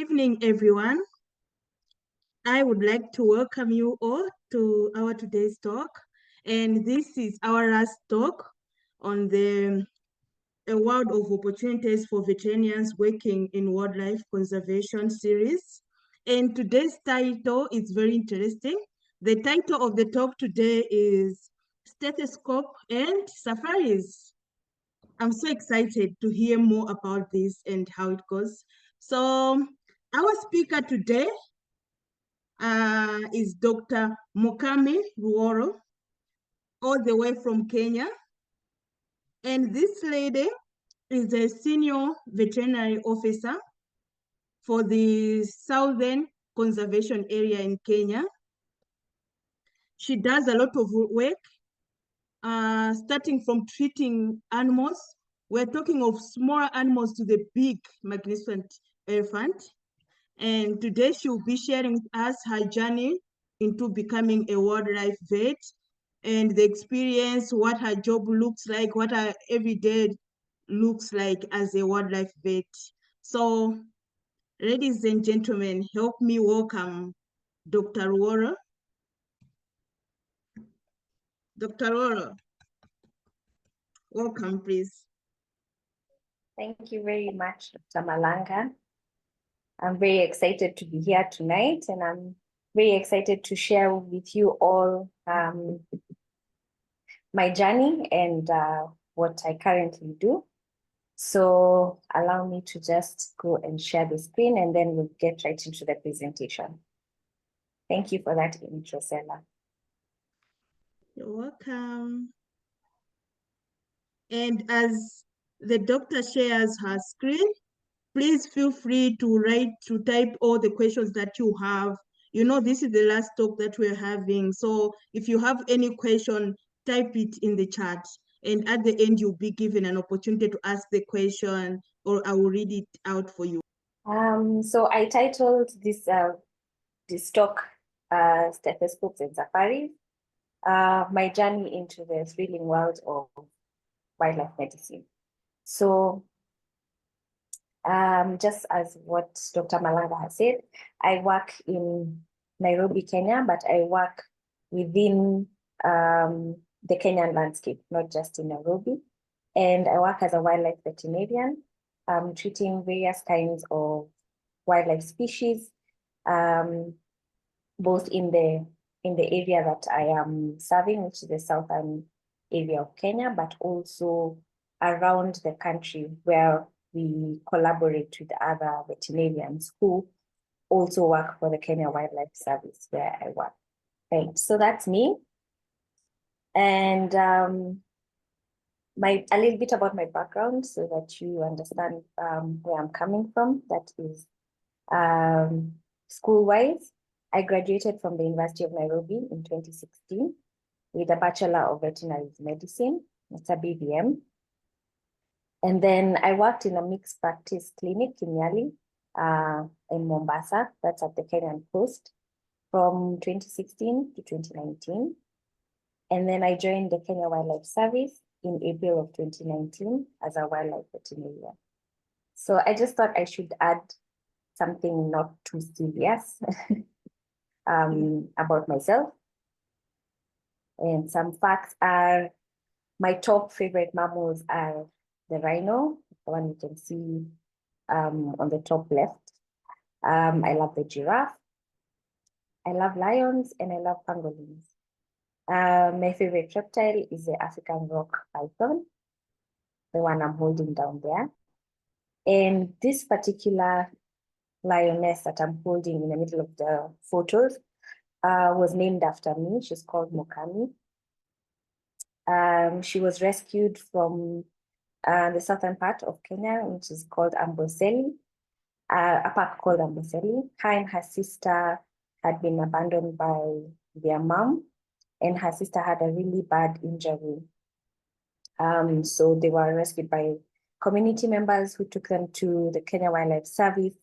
evening, everyone. I would like to welcome you all to our today's talk. And this is our last talk on the World of Opportunities for Veterinarians Working in Wildlife Conservation series. And today's title is very interesting. The title of the talk today is Stethoscope and Safaris. I'm so excited to hear more about this and how it goes. So our speaker today is Dr. Mukami Ruoro, all the way from Kenya. And this lady is a senior veterinary officer for the Southern Conservation Area in Kenya. She does a lot of work, starting from treating animals. We're talking of small animals to the big, magnificent elephant. And today she will be sharing with us her journey into becoming a wildlife vet and the experience, what her job looks like, what her everyday looks like as a wildlife vet. So, ladies and gentlemen, help me welcome Dr. Ruoro. Dr. Ruoro, welcome, please. Thank you very much, Dr. Malanga. I'm very excited to be here tonight, and I'm very excited to share with you all my journey and what I currently do. So allow me to just go and share the screen, and then we'll get right into the presentation. Thank you for that intro, Stella. You're welcome. And as the doctor shares her screen, please feel free to type all the questions that you have. You know, this is the last talk that we're having. So if you have any question, type it in the chat. And at the end, you'll be given an opportunity to ask the question, or I will read it out for you. So I titled this talk, Stethoscopes and Safaris, my journey into the thrilling world of wildlife medicine. So just as what Dr. Malanga has said, I work in Nairobi, Kenya, but I work within the Kenyan landscape, not just in Nairobi. And I work as a wildlife veterinarian, treating various kinds of wildlife species, both in the area that I am serving, which is the southern area of Kenya, but also around the country where we collaborate with other veterinarians who also work for the Kenya Wildlife Service where I work. Right, so that's me. And a little bit about my background so that you understand where I'm coming from. That is school-wise. I graduated from the University of Nairobi in 2016 with a Bachelor of Veterinary Medicine. It's a BVM. And then I worked in a mixed practice clinic in Nyali, in Mombasa, that's at the Kenyan coast, from 2016 to 2019. And then I joined the Kenya Wildlife Service in April of 2019 as a wildlife veterinarian. So I just thought I should add something not too serious about myself. And some facts are, my top favorite mammals are the rhino, the one you can see on the top left. I love the giraffe. I love lions and I love pangolins. My favorite reptile is the African rock python, the one I'm holding down there. And this particular lioness that I'm holding in the middle of the photos was named after me. She's called Mukami. She was rescued from the southern part of Kenya, which is called Amboseli, a park called Amboseli. Her and her sister had been abandoned by their mom, and her sister had a really bad injury. So they were rescued by community members who took them to the Kenya Wildlife Service,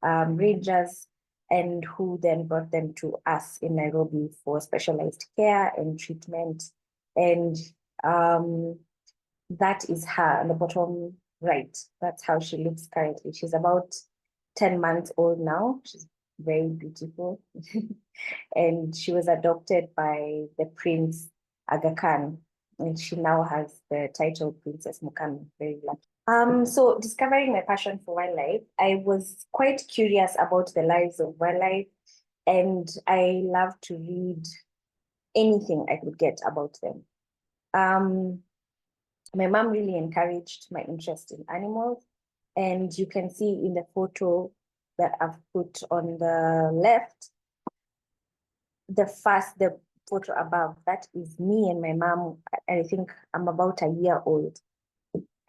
rangers, and who then brought them to us in Nairobi for specialized care and treatment. And that is her on the bottom right. That's how she looks currently. She's about 10 months old now. She's very beautiful. And she was adopted by the Prince Aga Khan, and she now has the title Princess Mukami. Very lucky. So discovering my passion for wildlife, I was quite curious about the lives of wildlife, and I love to read anything I could get about them. My mom really encouraged my interest in animals, and you can see in the photo that I've put on the left, the photo above, that is me and my mom. I think I'm about a year old.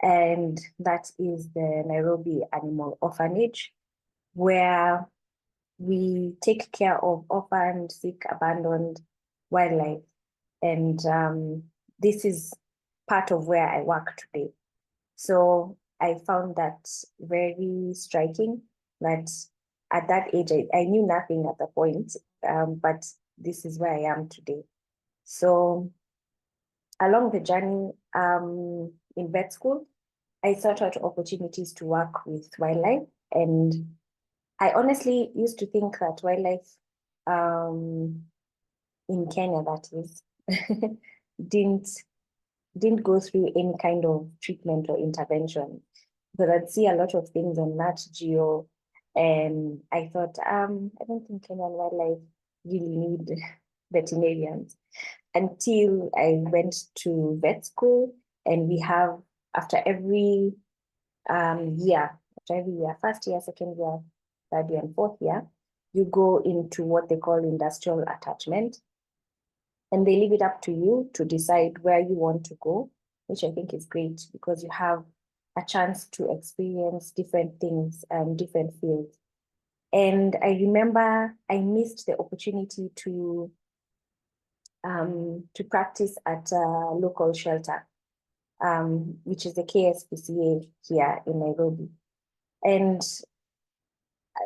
And that is the Nairobi Animal Orphanage, where we take care of orphaned, sick, abandoned wildlife. And this is part of where I work today. So I found that very striking, that at that age, I knew nothing at the point, but this is where I am today. So along the journey in vet school, I sought out opportunities to work with wildlife. And I honestly used to think that wildlife in Kenya, that is, didn't go through any kind of treatment or intervention. But I'd see a lot of things on Nat Geo, and I thought, I don't think Kenyan wildlife really need veterinarians, until I went to vet school, and we have, after every year, first year, second year, third year, and fourth year, you go into what they call industrial attachment. And they leave it up to you to decide where you want to go, which I think is great, because you have a chance to experience different things and different fields. And I remember I missed the opportunity to practice at a local shelter, which is the KSPCA here in Nairobi. And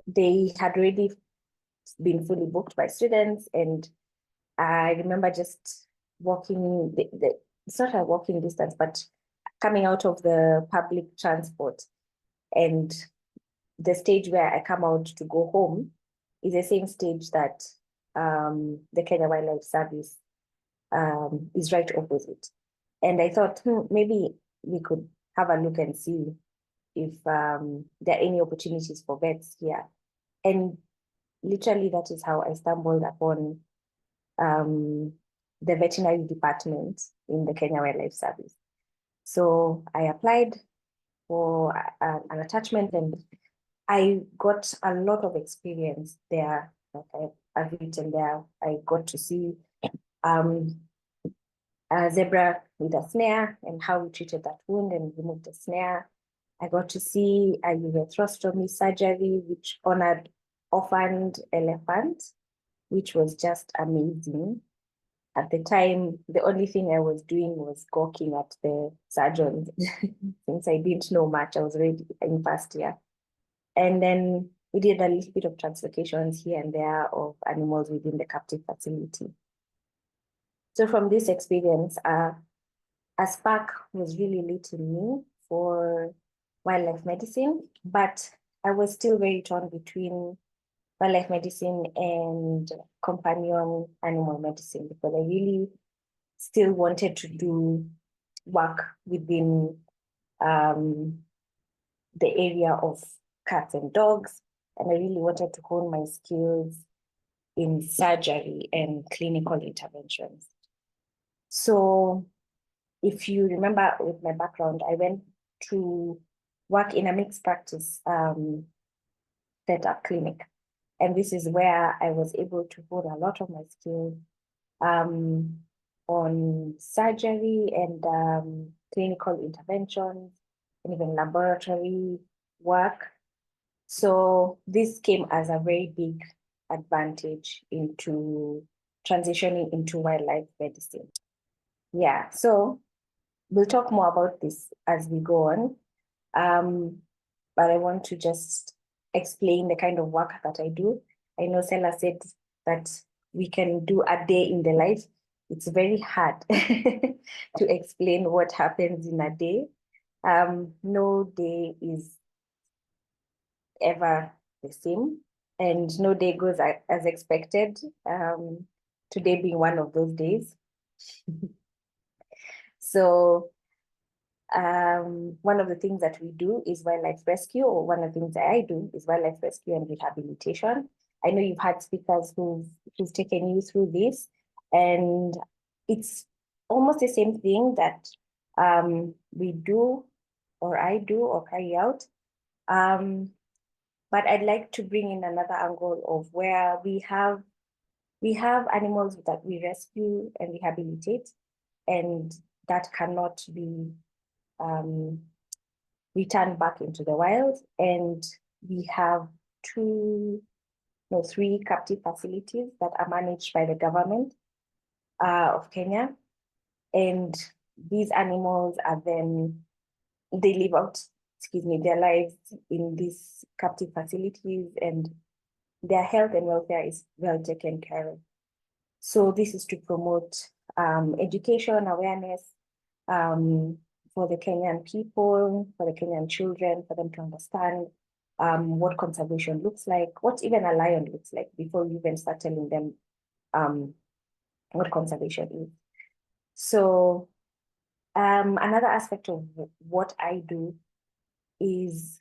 they had already been fully booked by students, and I remember just walking, it's not a walking distance, but coming out of the public transport, and the stage where I come out to go home is the same stage that the Kenya Wildlife Service is right opposite. And I thought, maybe we could have a look and see if there are any opportunities for vets here. And literally, that is how I stumbled upon the veterinary department in the Kenya Wildlife Service. So I applied for an attachment, and I got a lot of experience there. Like I've written there, I got to see a zebra with a snare and how we treated that wound and removed the snare. I got to see a urethrostomy surgery, which honored orphaned elephants, which was just amazing. At the time, the only thing I was doing was gawking at the surgeons. Since I didn't know much, I was already in first year. And then we did a little bit of translocations here and there of animals within the captive facility. So from this experience, a spark was really lit in me for wildlife medicine, but I was still very torn between wildlife medicine and companion animal medicine, because I really still wanted to do work within the area of cats and dogs, and I really wanted to hone my skills in surgery and clinical interventions. So if you remember with my background, I went to work in a mixed practice setup clinic. And this is where I was able to hone a lot of my skills on surgery and clinical interventions, and even laboratory work. So this came as a very big advantage into transitioning into wildlife medicine. Yeah, so we'll talk more about this as we go on. But I want to just explain the kind of work that I do. I know Sela said that we can do a day in the life. It's very hard to explain what happens in a day. No day is ever the same, and no day goes as expected. Today being one of those days. So one of the things that we do is wildlife rescue, or one of the things that I do is wildlife rescue and rehabilitation. I know you've had speakers who've taken you through this, and it's almost the same thing that we do, or I do, or carry out. But I'd like to bring in another angle of where we have animals that we rescue and rehabilitate, and that cannot be returned back into the wild. And we have three captive facilities that are managed by the government of Kenya. And these animals are then, they live out, their lives in these captive facilities, and their health and welfare is well taken care of. So this is to promote education, awareness for the Kenyan people, for the Kenyan children, for them to understand what conservation looks like, what even a lion looks like, before you even start telling them what conservation is. So another aspect of what I do is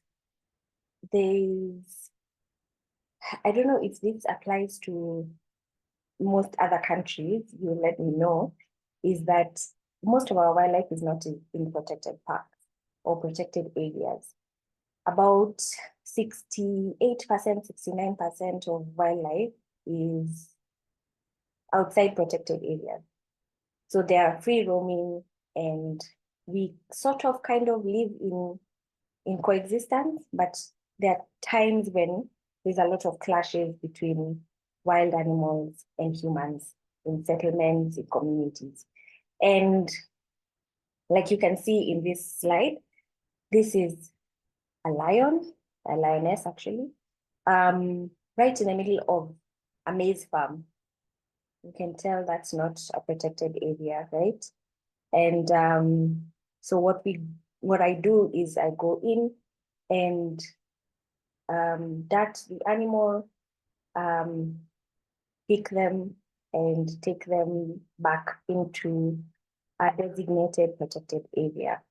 I don't know if this applies to most other countries, you let me know, is that most of our wildlife is not in protected parks or protected areas. About 68%, 69% of wildlife is outside protected areas. So they are free roaming, and we sort of kind of live in coexistence, but there are times when there's a lot of clashes between wild animals and humans in settlements, in communities. And like you can see in this slide, this is a lioness actually, right in the middle of a maize farm. You can tell that's not a protected area, right? And so what I do is I go in and dart the animal, pick them and take them back into a designated protected area,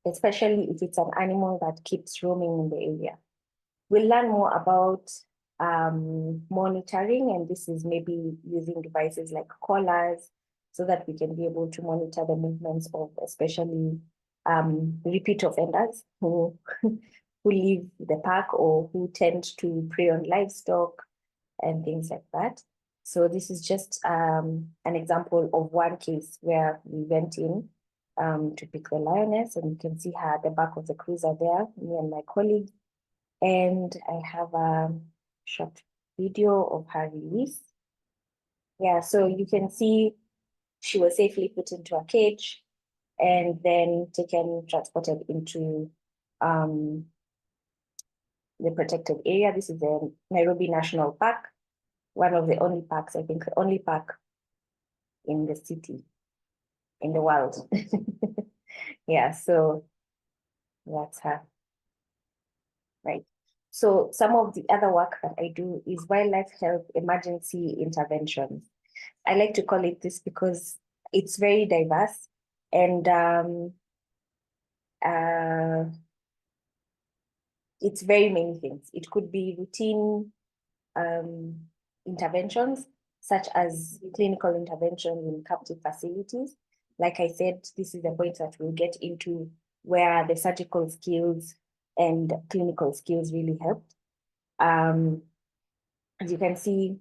especially if it's an animal that keeps roaming in the area. We'll learn more about monitoring, and this is maybe using devices like collars, so that we can be able to monitor the movements of especially repeat offenders who leave the park or who tend to prey on livestock and things like that. So this is just an example of one case where we went in to pick the lioness, and you can see her at the back of the cruiser there, me and my colleague. And I have a short video of her release. Yeah, so you can see she was safely put into a cage and then transported into the protected area. This is the Nairobi National Park, one of the only parks, I think the only park in the city, in the world. Yeah, so that's her. Right. So some of the other work that I do is wildlife health emergency interventions. I like to call it this because it's very diverse, and it's very many things. It could be routine interventions, such as clinical intervention in captive facilities. Like I said, this is the point that we'll get into, where the surgical skills and clinical skills really helped. As you can see,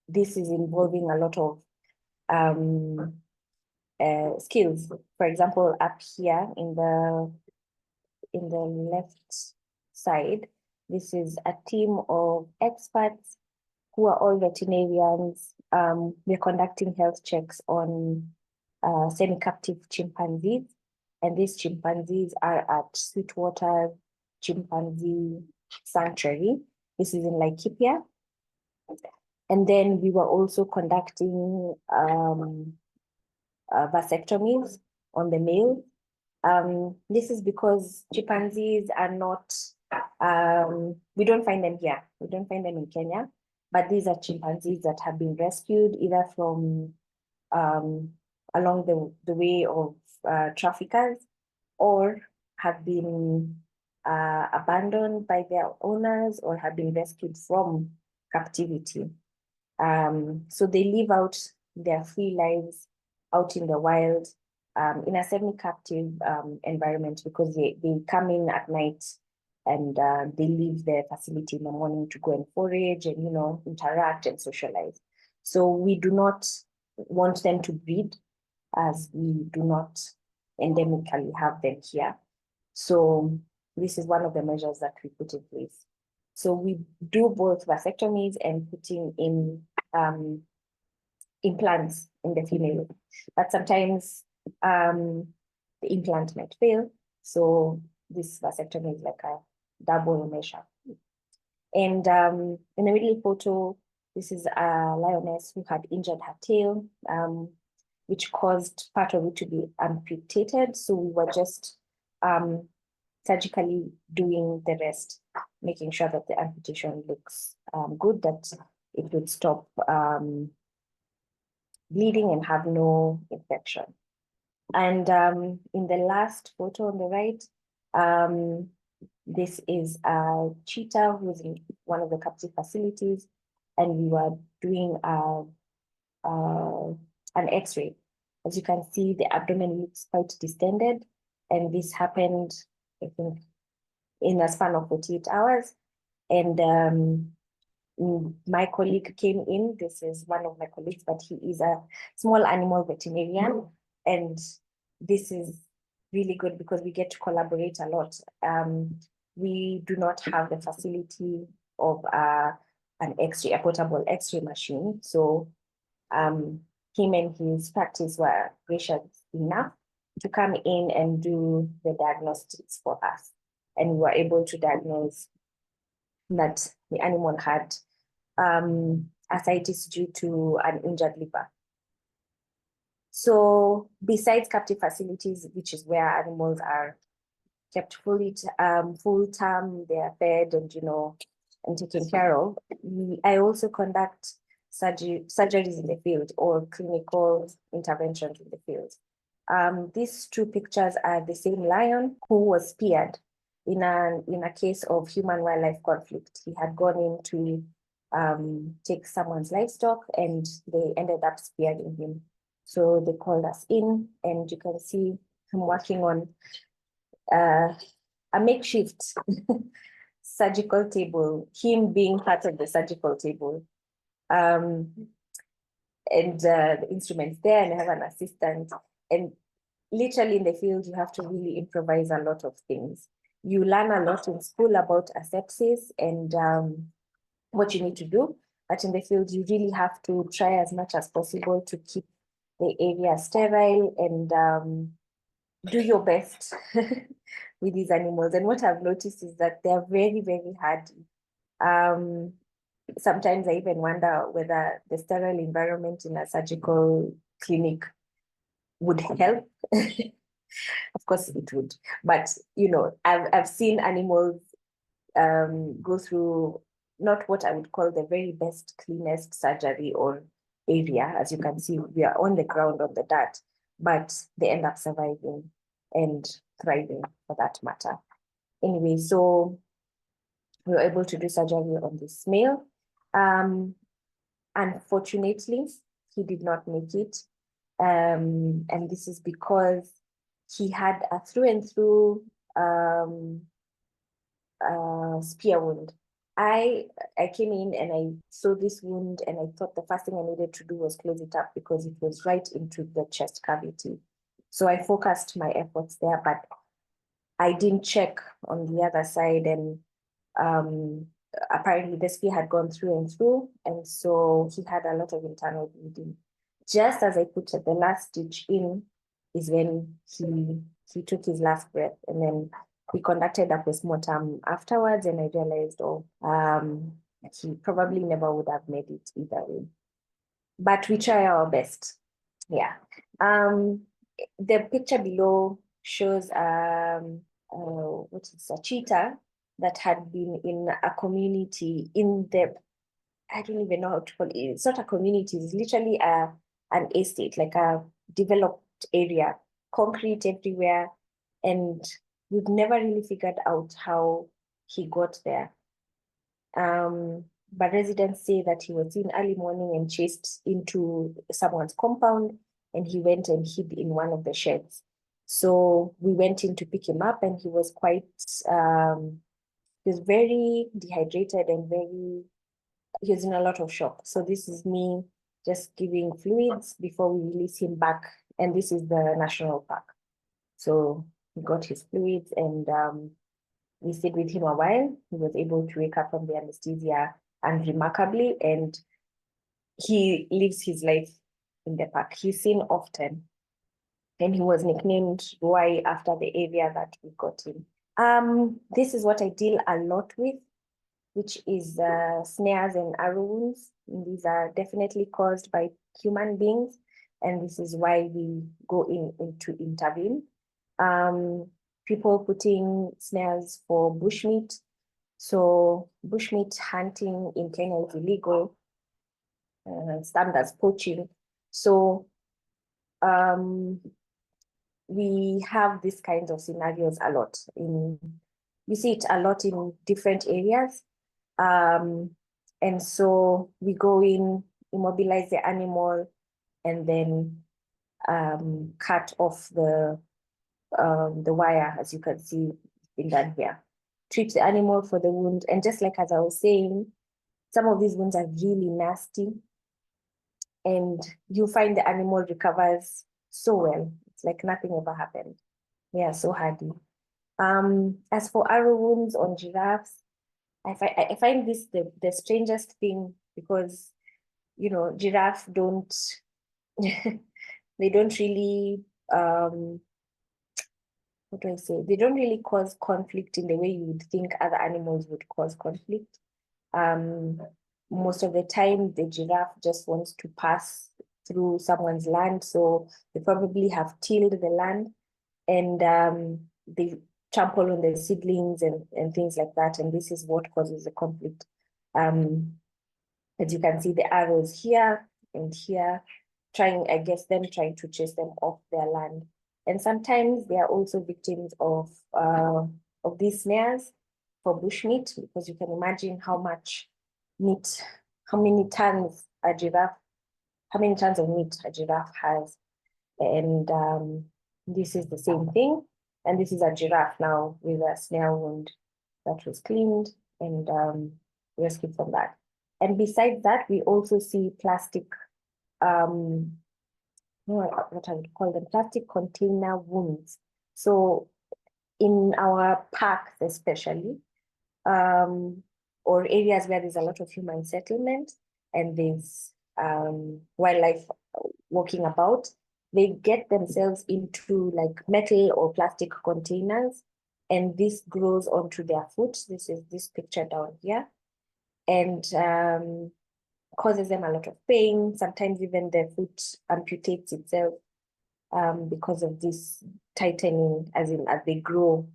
this is involving a lot of skills. For example, up here in the left side, this is a team of experts who are all veterinarians. We're conducting health checks on semi-captive chimpanzees, and these chimpanzees are at Sweetwater Chimpanzee Sanctuary. This is in Laikipia. And then we were also conducting vasectomies on the male. This is because chimpanzees are not We don't find them here. We don't find them in Kenya, but these are chimpanzees that have been rescued either from along the way of traffickers, or have been abandoned by their owners, or have been rescued from captivity. So they live out their free lives out in the wild, in a semi-captive environment, because they come in at night and they leave their facility in the morning to go and forage and, you know, interact and socialize. So we do not want them to breed, as we do not endemically have them here. So this is one of the measures that we put in place. So we do both vasectomies and putting in implants in the female, but sometimes the implant might fail. So this vasectomy is like a double measure. And in the middle photo, this is a lioness who had injured her tail, which caused part of it to be amputated. So we were just surgically doing the rest, making sure that the amputation looks good, that it would stop bleeding and have no infection. And in the last photo on the right, this is a cheetah who's in one of the captive facilities, and we were doing an X-ray. As you can see, the abdomen looks quite distended, and this happened, I think, in a span of 48 hours. And my colleague came in. This is one of my colleagues, but he is a small animal veterinarian. And this is really good because we get to collaborate a lot. We do not have the facility of an X-ray, a portable X-ray machine. So him and his practice were gracious enough to come in and do the diagnostics for us. And we were able to diagnose that the animal had ascites due to an injured liver. So besides captive facilities, which is where animals are kept fully full term, they are fed and, you know, and taken care of, I also conduct surgeries in the field, or clinical interventions in the field. These two pictures are the same lion who was speared in a case of human-wildlife conflict. He had gone in to take someone's livestock, and they ended up spearing him. So they called us in, and you can see him working on a makeshift surgical table, him being part of the surgical table. And the instruments there, and I have an assistant. And literally in the field, you have to really improvise a lot of things. You learn a lot in school about asepsis and what you need to do, but in the field, you really have to try as much as possible to keep the area sterile and do your best with these animals. And what I've noticed is that they're very, very hardy. Sometimes I even wonder whether the sterile environment in a surgical clinic would help. Of course it would, but you know, I've seen animals go through not what I would call the very best, cleanest surgery or area. As you can see, we are on the ground, on the dirt, but they end up surviving and thriving, for that matter. Anyway, so we were able to do surgery on this male. Unfortunately, he did not make it. And this is because he had a through and through spear wound. I came in and I saw this wound, and I thought the first thing I needed to do was close it up because it was right into the chest cavity. So I focused my efforts there, but I didn't check on the other side, and apparently the spear had gone through and through, and so he had a lot of internal bleeding. Just as I put the last stitch in is when he took his last breath, and then we conducted a postmortem afterwards, and I realized, he probably never would have made it either way. But we try our best. Yeah. The picture below shows what is a cheetah that had been in a community in the, I don't even know how to call it. It's not a community, it's literally an estate, like a developed area, concrete everywhere. And we've never really figured out how he got there. But residents say that he was seen early morning and chased into someone's compound, and he went and hid in one of the sheds. So we went in to pick him up, and he was quite, he was very dehydrated and he was in a lot of shock. So this is me just giving fluids before we release him back. And this is the national park. So he got his fluids, and we stayed with him a while. He was able to wake up from the anesthesia unremarkably, and he lives his life in the park. He's seen often, and he was nicknamed Roy after the area that we got him. This is what I deal a lot with, which is snares and arrow wounds. These are definitely caused by human beings, and this is why we go in to intervene. People putting snares for bushmeat. So bushmeat hunting in Kenya is illegal, stamped as poaching. So we have these kinds of scenarios a lot. You see it a lot in different areas. And so we go in, immobilize the animal, and then cut off the wire, as you can see in that here. Treat the animal for the wound. And just like as I was saying, some of these wounds are really nasty, and you find the animal recovers so well. It's like nothing ever happened. They are so hardy. As for arrow wounds on giraffes, I find this the strangest thing, because, you know, giraffe don't, they don't really, what do I say? They don't really cause conflict in the way you would think other animals would cause conflict. Most of the time, the giraffe just wants to pass through someone's land. So they probably have tilled the land, and they trample on the seedlings and things like that. And this is what causes the conflict. As you can see, the arrows here and here, trying to chase them off their land. And sometimes they are also victims of these snares for bushmeat, because you can imagine how much meat, how many tons of meat a giraffe has. And this is the same thing. And this is a giraffe now with a snare wound that was cleaned and rescued from that. And besides that, we also see plastic, what I would call them, plastic container wounds. So in our parks especially, or areas where there's a lot of human settlement and there's wildlife walking about, they get themselves into like metal or plastic containers, and this grows onto their foot. This is this picture down here, and causes them a lot of pain. Sometimes even their foot amputates itself because of this tightening, as they grow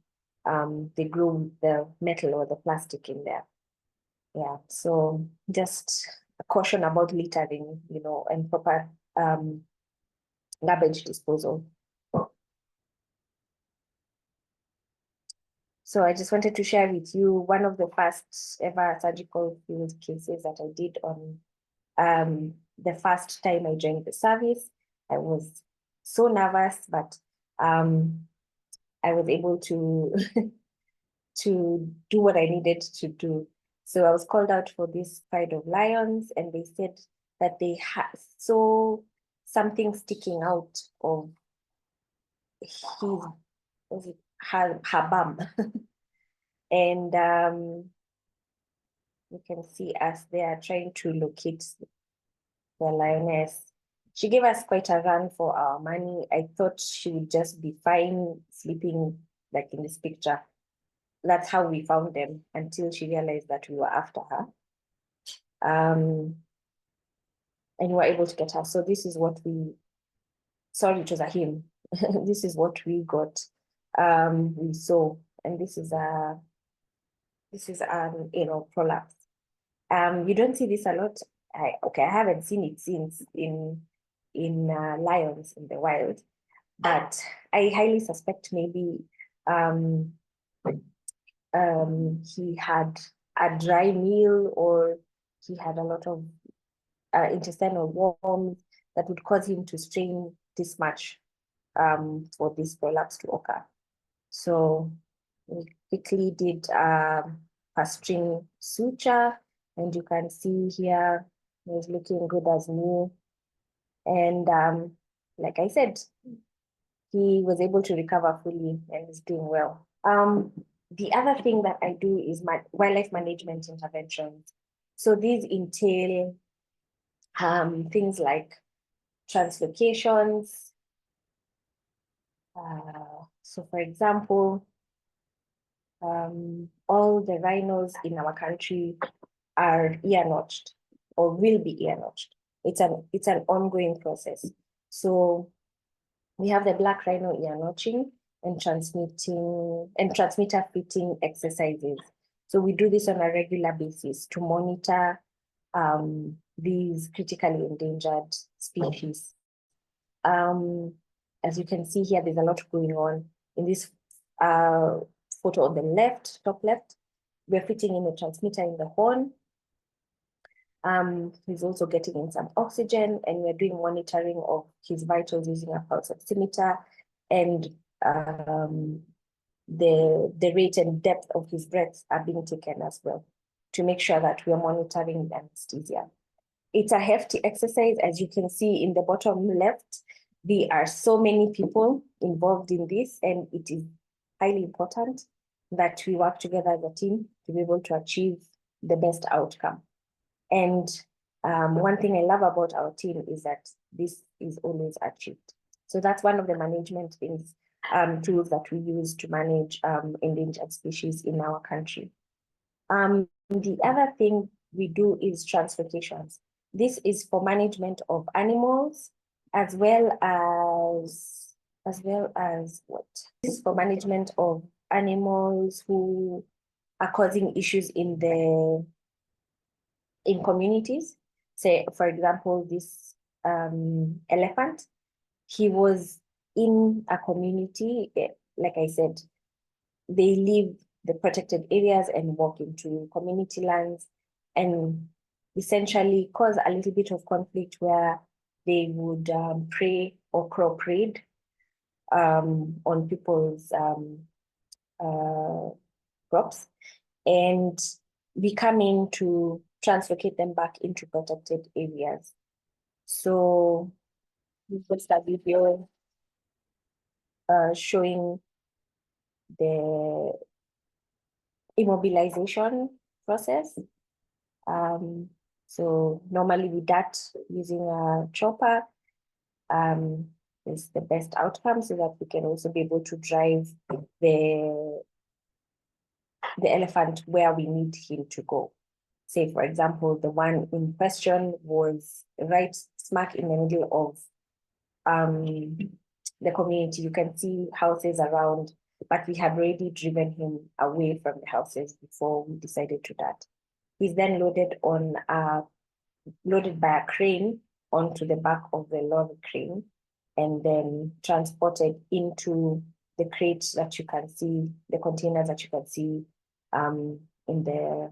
with the metal or the plastic in there. Yeah, so just a caution about littering, you know, and proper garbage disposal. So I just wanted to share with you one of the first ever surgical field cases that I did on the first time I joined the service. I was so nervous, but I was able to to do what I needed to do. So I was called out for this pride of lions, and they said that they saw something sticking out of her bum. And you can see us there trying to locate the lioness. She gave us quite a run for our money. I thought she would just be fine sleeping like in this picture. That's how we found them, until she realized that we were after her. And we were able to get her. So this is what sorry, it was a him. This is what we got. We saw, and this is This is prolapse. You don't see this a lot. I haven't seen it since in lions in the wild, but I highly suspect maybe he had a dry meal, or he had a lot of intestinal worms that would cause him to strain this much for this prolapse to occur. So we quickly did a string suture, and you can see here he's looking good as new. And like I said, he was able to recover fully and is doing well. The other thing that I do is my wildlife management interventions. So these entail things like translocations. So for example, all the rhinos in our country are ear notched or will be ear notched. It's an ongoing process. So we have the black rhino ear notching and transmitter fitting exercises. So we do this on a regular basis to monitor these critically endangered species. As you can see here, there's a lot going on. In this photo on the left, top left, we're fitting in a transmitter in the horn. He's also getting in some oxygen, and we're doing monitoring of his vitals using a pulse oximeter, and the rate and depth of his breaths are being taken as well to make sure that we are monitoring the anesthesia. It's a hefty exercise. As you can see in the bottom left, there are so many people involved in this, and it is highly important that we work together as a team to be able to achieve the best outcome. And one thing I love about our team is that this is always achieved. So that's one of the management things, tools that we use to manage endangered species in our country. The other thing we do is translocations. This is for management of animals, as well as what? This is for management of animals who are causing issues in communities. Say, for example, this elephant, he was in a community, like I said, they leave the protected areas and walk into community lands, and essentially cause a little bit of conflict where they would prey or crop raid on people's crops, and we come in to translocate them back into protected areas. So we've got a video showing the immobilization process. So normally with that, using a chopper is the best outcome, so that we can also be able to drive the elephant where we need him to go. Say, for example, the one in question was right smack in the middle of the community. You can see houses around, but we have already driven him away from the houses before we decided to that. He's then loaded by a crane onto the back of the lorry crane, and then transported into the crates that you can see, the containers that you can see in the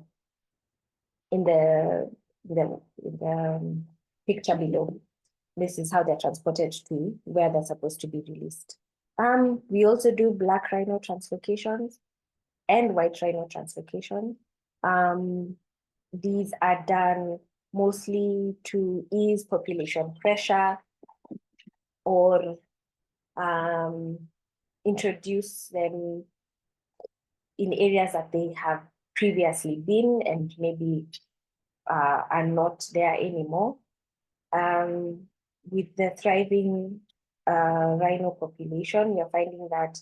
picture below. This is how they're transported to where they're supposed to be released. We also do black rhino translocations and white rhino translocation. These are done mostly to ease population pressure or introduce them in areas that they have previously been and maybe are not there anymore. With the thriving rhino population, we're finding that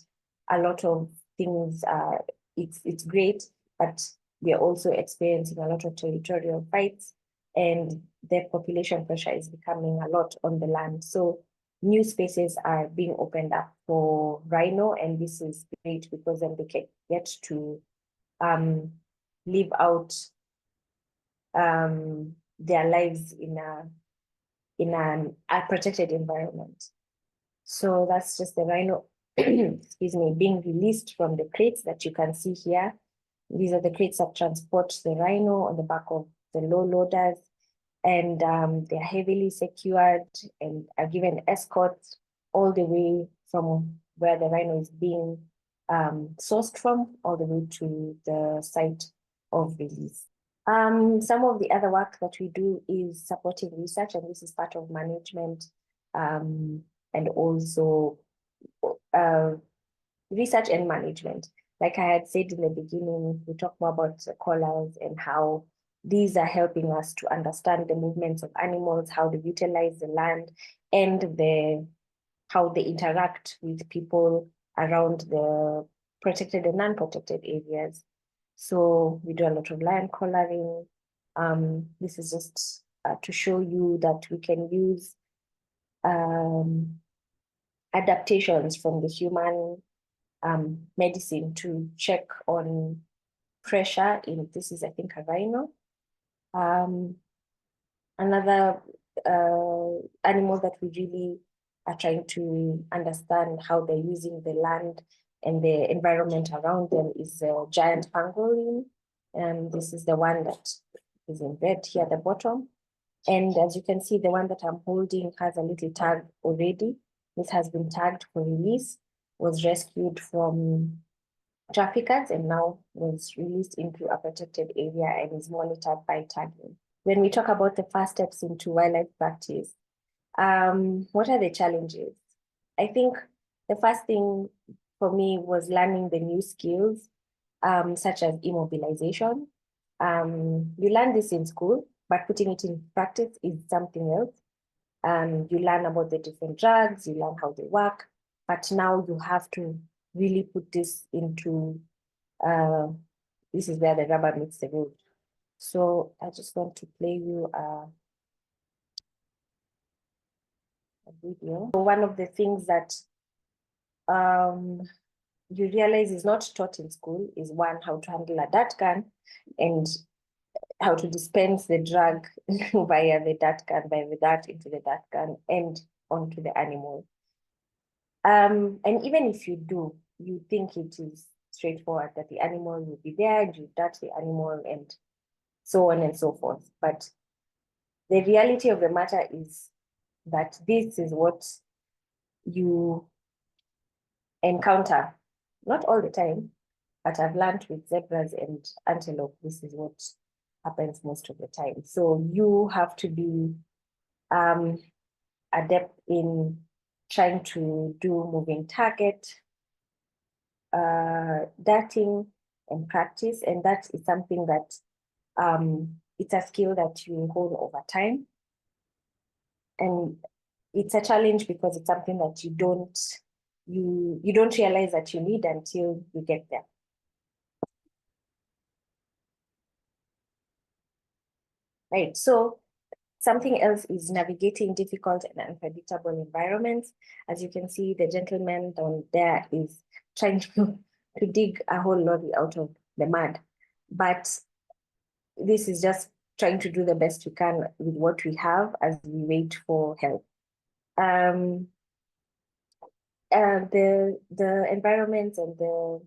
a lot of things, it's great, but we are also experiencing a lot of territorial fights, and the population pressure is becoming a lot on the land. So new spaces are being opened up for rhino, and this is great because then they can get to live out their lives in a protected environment. So that's just the rhino, excuse me, being released from the crates that you can see here. These are the crates that transport the rhino on the back of the low loaders, and they're heavily secured and are given escorts all the way from where the rhino is being sourced from, all the way to the site of release. Some of the other work that we do is supporting research, and this is part of management, and also research and management. Like I had said in the beginning, we talk more about the collars and how these are helping us to understand the movements of animals, how they utilize the land, and how they interact with people around the protected and non-protected areas. So we do a lot of lion collaring. This is just to show you that we can use adaptations from the human medicine to check on pressure in, this is, I think, a rhino. Another animal that we really are trying to understand how they're using the land and the environment around them is a giant pangolin. And this is the one that is in red here at the bottom. And as you can see, the one that I'm holding has a little tag already. This has been tagged for release, was rescued from traffickers, and now was released into a protected area and is monitored by tagging. When we talk about the first steps into wildlife practice, what are the challenges? I think the first thing for me was learning the new skills, such as immobilization. You learn this in school, but putting it in practice is something else. You learn about the different drugs, you learn how they work, but now you have to really put this into, this is where the rubber meets the road. So I just want to play you a video. So one of the things that you realize is not taught in school is, one, how to handle a dart gun and how to dispense the drug via the dart gun, by the dart into the dart gun and onto the animal. And even if you do, you think it is straightforward, that the animal will be there and you dart the animal and so on and so forth. But the reality of the matter is that this is what you encounter, not all the time, but I've learned with zebras and antelope, this is what happens most of the time. So you have to be adept in trying to do moving target, darting, and practice. And that is something that it's a skill that you hone over time. And it's a challenge because it's something that you don't realize that you need until you get there. Right, so something else is navigating difficult and unpredictable environments. As you can see, the gentleman down there is trying to dig a whole lorry out of the mud. But this is just trying to do the best we can with what we have as we wait for help. The environment and the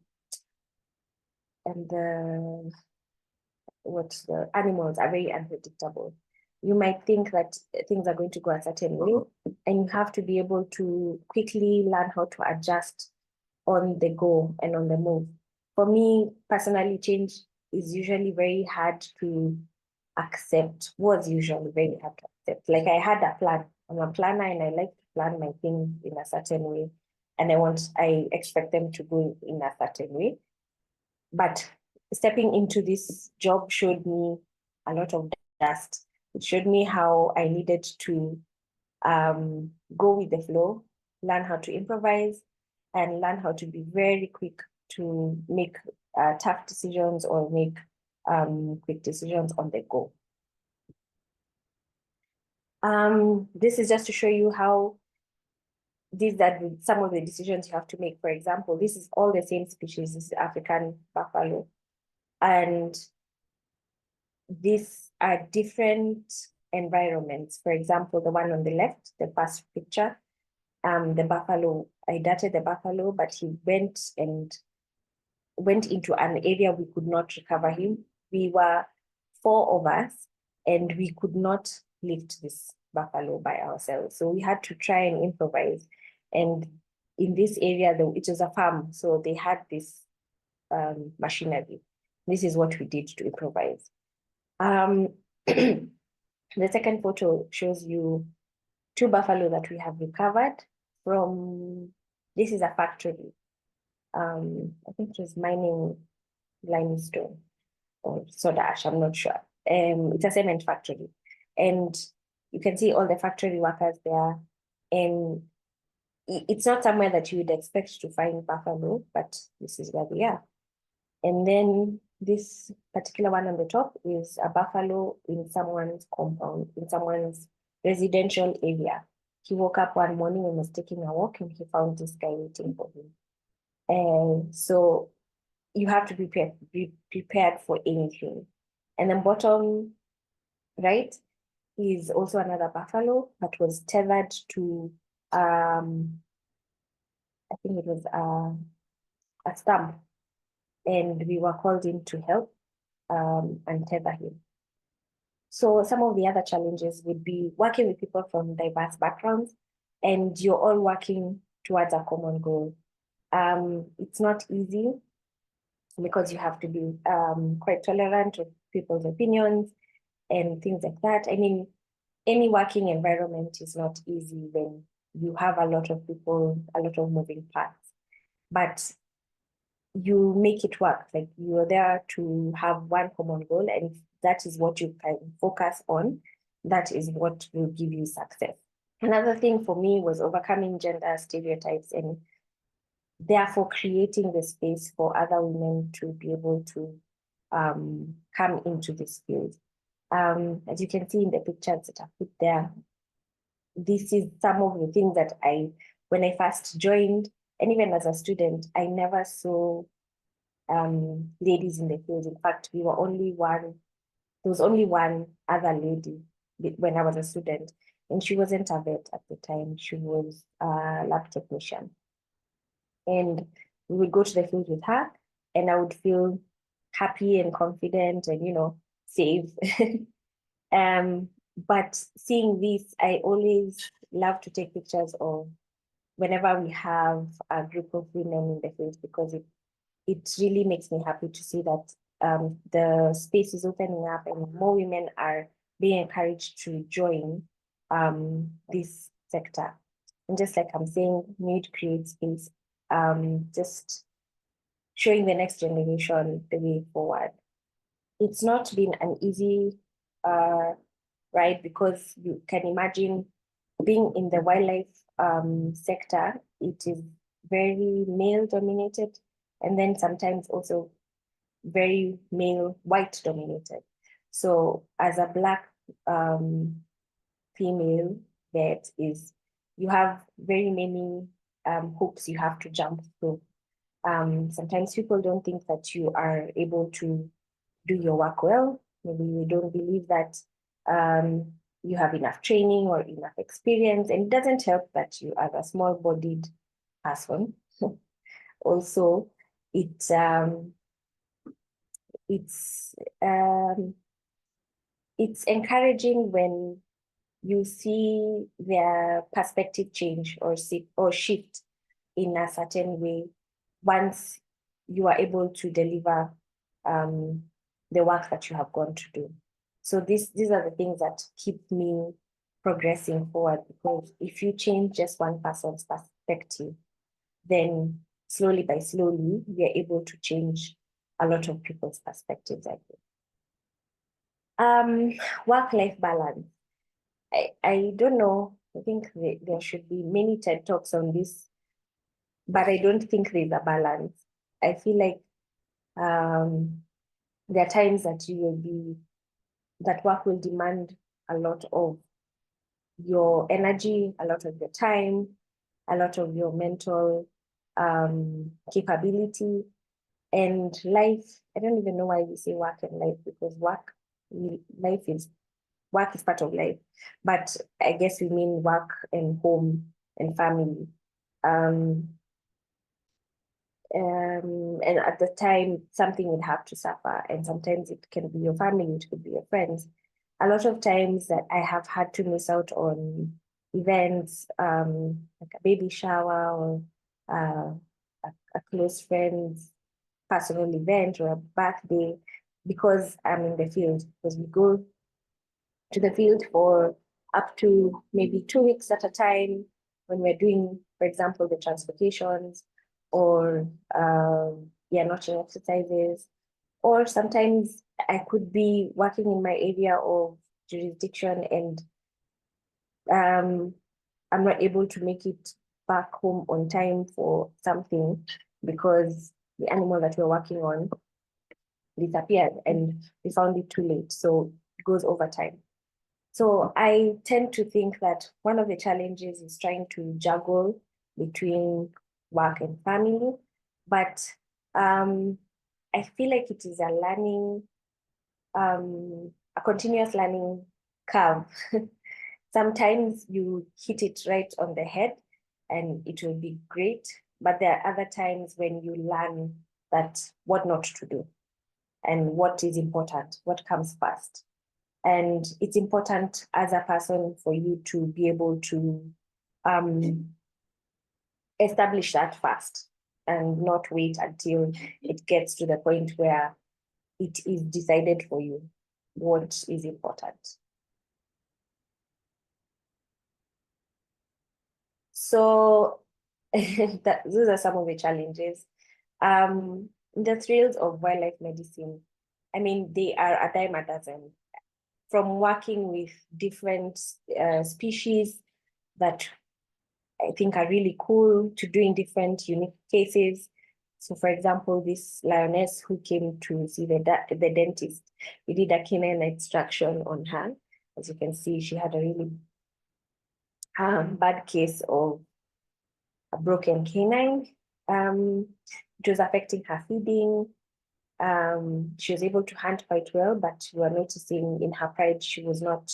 animals are very unpredictable. You might think that things are going to go a certain way, and you have to be able to quickly learn how to adjust on the go and on the move. For me, personally, change is usually very hard to accept, was usually very hard to accept. Like, I had a plan. I'm a planner and I like to plan my things in a certain way. And I expect them to go in a certain way. But stepping into this job showed me a lot of dust. It showed me how I needed to go with the flow, learn how to improvise, and learn how to be very quick to make tough decisions or make quick decisions on the go. This is just to show you how some of the decisions you have to make. For example, this is all the same species. This is African buffalo. And these are different environments. For example, the one on the left, the first picture, the buffalo, I darted the buffalo, but he went into an area we could not recover him. We were 4 of us, and we could not lift this buffalo by ourselves. So we had to try and improvise. And in this area, it was a farm, so they had this machinery. This is what we did to improvise. The second photo shows you 2 buffalo that we have recovered from, this is a factory. I think it was mining limestone or soda ash, I'm not sure. It's a cement factory. And you can see all the factory workers there. And it's not somewhere that you would expect to find buffalo, but this is where they are. And then this particular one on the top is a buffalo in someone's compound, in someone's residential area. He woke up one morning and was taking a walk, and he found this guy waiting for him. And so you have to be prepared for anything. And then bottom right is also another buffalo that was tethered to, I think it was a stump, and we were called in to help and tether him. So some of the other challenges would be working with people from diverse backgrounds, and you're all working towards a common goal. It's not easy because you have to be quite tolerant of people's opinions and things like that. I mean, any working environment is not easy when you have a lot of people, a lot of moving parts, but you make it work. Like, you're there to have one common goal, and if that is what you can focus on, that is what will give you success. Another thing for me was overcoming gender stereotypes and therefore creating the space for other women to be able to come into this field. As you can see in the pictures that I put there, this is some of the things that when I first joined, and even as a student, I never saw ladies in the field. In fact, there was only one other lady when I was a student, and she wasn't a vet at the time. She was a lab technician. And we would go to the field with her, and I would feel happy and confident and, safe. But seeing this, I always love to take pictures of whenever we have a group of women in the field, because it really makes me happy to see that the space is opening up and more women are being encouraged to join this sector. And just like I'm saying, need to create space, just showing the next generation the way forward. It's not been an easy ride, because you can imagine being in the wildlife sector. It is very male dominated, and then sometimes also very male white dominated. So as a Black female vet, you have very many hoops you have to jump through. Sometimes people don't think that you are able to do your work well. Maybe you don't believe that you have enough training or enough experience, and it doesn't help that you are a small-bodied person. Also, it's encouraging when you see their perspective change or shift in a certain way once you are able to deliver the work that you have gone to do. So these are the things that keep me progressing forward, because if you change just one person's perspective, then slowly by slowly, we are able to change a lot of people's perspectives, I think. Work-life balance. I don't know. I think there should be many TED Talks on this, but I don't think there's a balance. I feel like there are times that work will demand a lot of your energy, a lot of your time, a lot of your mental capability. And life, I don't even know why we say work and life, because work work is part of life, but I guess we mean work and home and family. And at the time, something would have to suffer, and sometimes it can be your family, it could be your friends. A lot of times that I have had to miss out on events, like a baby shower or a close friend's personal event or a birthday, because I'm in the field, because we go to the field for up to maybe 2 weeks at a time when we're doing, for example, the transportations or nurturing exercises. Or sometimes I could be working in my area of jurisdiction and I'm not able to make it back home on time for something because the animal that we're working on disappeared and we found it too late. So it goes over time. So I tend to think that one of the challenges is trying to juggle between work and family, but I feel like it is a learning, a continuous learning curve. Sometimes you hit it right on the head and it will be great, but there are other times when you learn that what not to do and what is important, what comes first. And it's important as a person for you to be able to establish that fast and not wait until it gets to the point where it is decided for you what is important. So those are some of the challenges. The thrills of wildlife medicine, I mean, they are a dime a dozen. From working with different species that I think are really cool to doing different unique cases. So for example, this lioness who came to see the dentist, we did a canine extraction on her. As you can see, she had a really bad case of a broken canine. It was affecting her feeding. She was able to hunt quite well, but we were noticing in her pride, she was not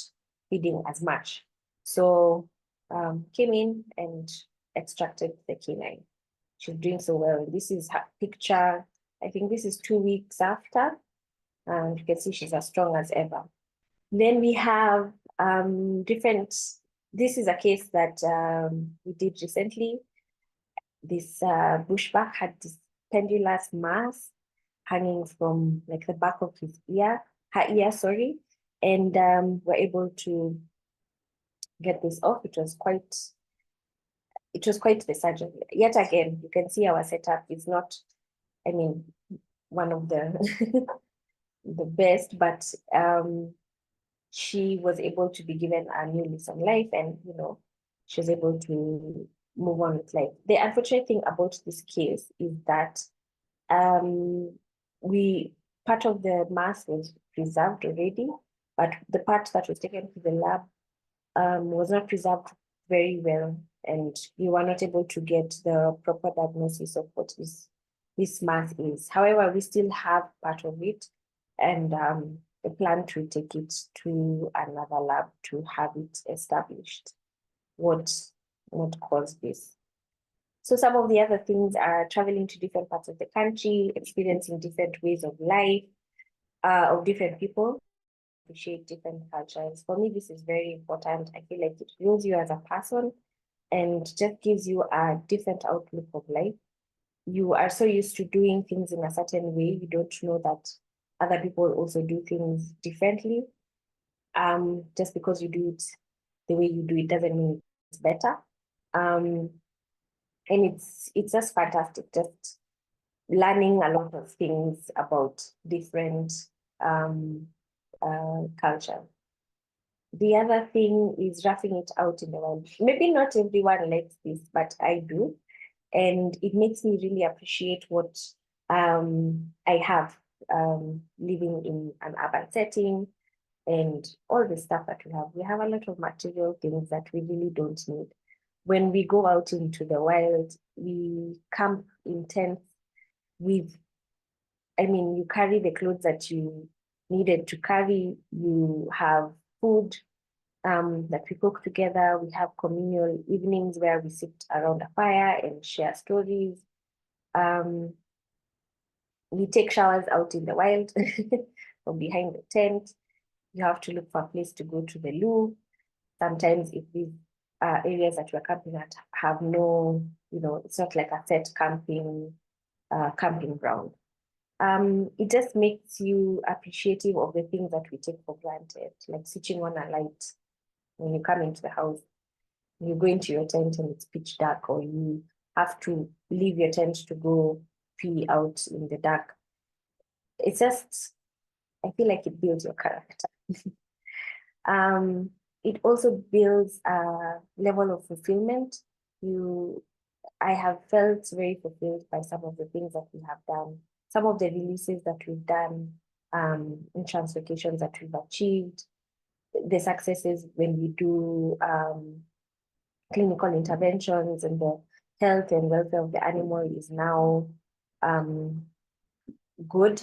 feeding as much. So came in and extracted the canine. She's doing so well. This is her picture. I think this is 2 weeks after. And you can see she's as strong as ever. Then we have this is a case that we did recently. This bushback had this pendulous mass hanging from like the back of her ear, sorry. And we're able to get this off. It was quite the surgery. Yet again, you can see our setup is not, I mean, one of the the best, but she was able to be given a new lease on life, and she was able to move on with life. The unfortunate thing about this case is that part of the mass was preserved already, but the part that was taken to the lab was not preserved very well, and we were not able to get the proper diagnosis of what this mass is. However, we still have part of it, and I plan to take it to another lab to have it established what caused this. So some of the other things are traveling to different parts of the country, experiencing different ways of life of different people, appreciate different cultures. For me, this is very important. I feel like it grows you as a person and just gives you a different outlook of life. You are so used to doing things in a certain way, you don't know that other people also do things differently. Just because you do it the way you do it doesn't mean it's better. And it's just fantastic, just learning a lot of things about different culture. The other thing is roughing it out in the world. Maybe not everyone likes this, but I do. And it makes me really appreciate what I have living in an urban setting and all the stuff that we have. We have a lot of material things that we really don't need. When we go out into the wild, we camp in tents with, I mean, you carry the clothes that you needed to carry. You have food that we cook together. We have communal evenings where we sit around a fire and share stories. We take showers out in the wild or behind the tent. You have to look for a place to go to the loo. Sometimes if these areas that we're camping at have no, it's not like a set camping ground. It just makes you appreciative of the things that we take for granted, like switching on a light when you come into the house. You go into your tent and it's pitch dark, or you have to leave your tent to go pee out in the dark. It's just, I feel like it builds your character. It also builds a level of fulfillment. I have felt very fulfilled by some of the things that we have done, some of the releases that we've done, in translocations that we've achieved, the successes when we do clinical interventions, and the health and welfare of the animal is now good.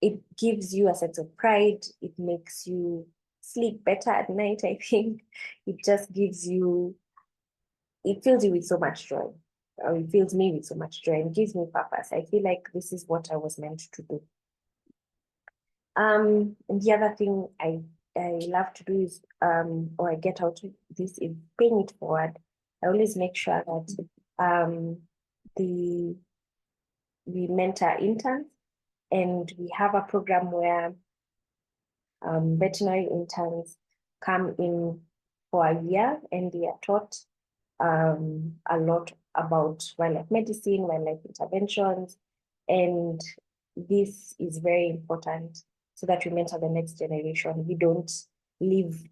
It gives you a sense of pride. It makes you sleep better at night, I think. It just gives you, it fills you with so much joy. Or it fills me with so much joy and gives me purpose. I feel like this is what I was meant to do. And the other thing I love to do is, or I get out of this, is paying it forward. I always make sure that we mentor interns, and we have a program where veterinary interns come in for a year, and they are taught a lot about wildlife medicine, wildlife interventions, and this is very important so that we mentor the next generation. We don't leave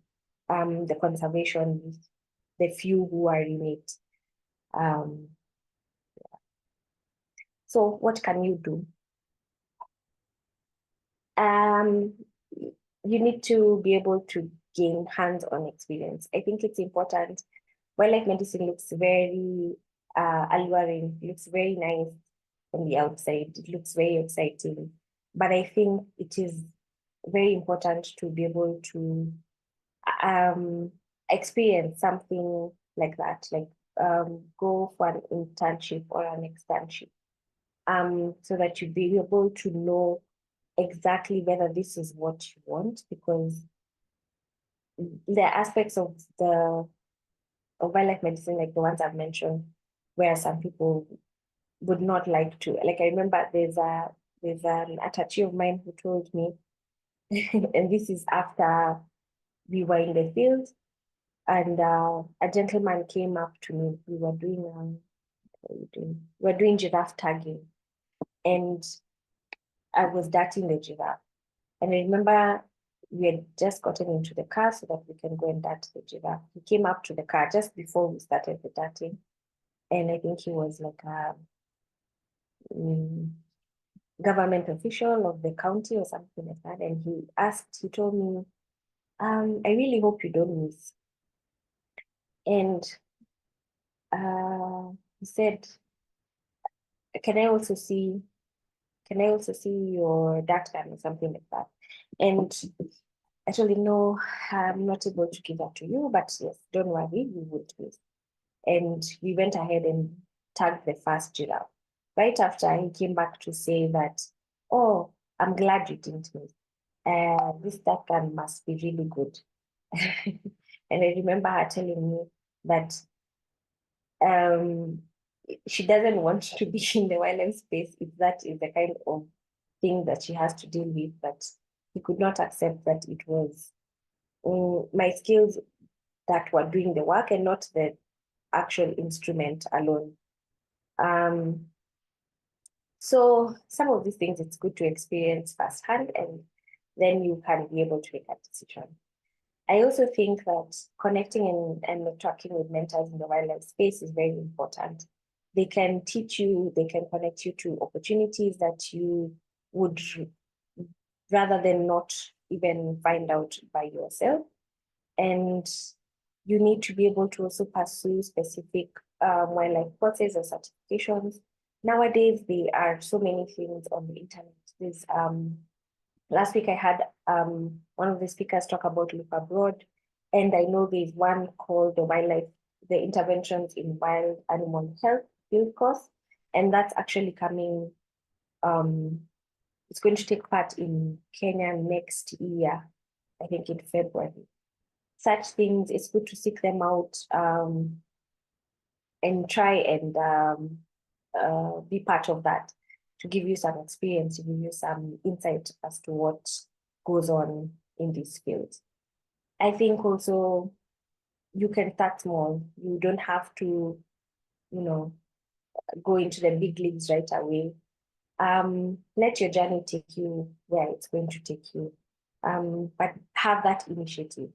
the conservation with the few who are in it. So what can you do? You need to be able to gain hands-on experience. I think it's important. Wildlife medicine looks very alluring, looks very nice from the outside. It looks very exciting. But I think it is very important to be able to experience something like that, like go for an internship or an externship, so that you be able to know exactly whether this is what you want, because there are aspects of wildlife medicine, like the ones I've mentioned, where some people would not like to. Like, I remember there's an attaché of mine who told me, and this is after we were in the field, and a gentleman came up to me. We were doing giraffe tagging, and I was darting the giraffe. And I remember we had just gotten into the car so that we can go and dart the giraffe. He came up to the car just before we started the darting. And I think he was like a government official of the county or something like that. And he told me, I really hope you don't miss. And he said, can I also see your dart gun or something like that? And I told him, no, I'm not able to give that to you, but yes, don't worry, we will do it. And we went ahead and tagged the first giraffe. Right after, he came back to say that, oh, I'm glad you didn't miss. This dart gun must be really good. And I remember her telling me that she doesn't want to be in the wildlife space if that is the kind of thing that she has to deal with, but he could not accept that it was my skills that were doing the work and not the actual instrument alone. So some of these things it's good to experience firsthand, and then you can be able to make a decision. I also think that connecting and talking with mentors in the wildlife space is very important. They can teach you, they can connect you to opportunities that you would rather than not even find out by yourself. And you need to be able to also pursue specific wildlife courses or certifications. Nowadays, there are so many things on the internet. There's Last week I had one of the speakers talk about Look Abroad, and I know there's one called the Interventions in Wild Animal Health field course, and that's actually coming, it's going to take part in Kenya next year, I think in February. Such things, it's good to seek them out and try and be part of that, to give you some experience, to give you some insight as to what goes on in this field. I think also you can start small. You don't have to, go into the big leagues right away. Let your journey take you where it's going to take you. But have that initiative.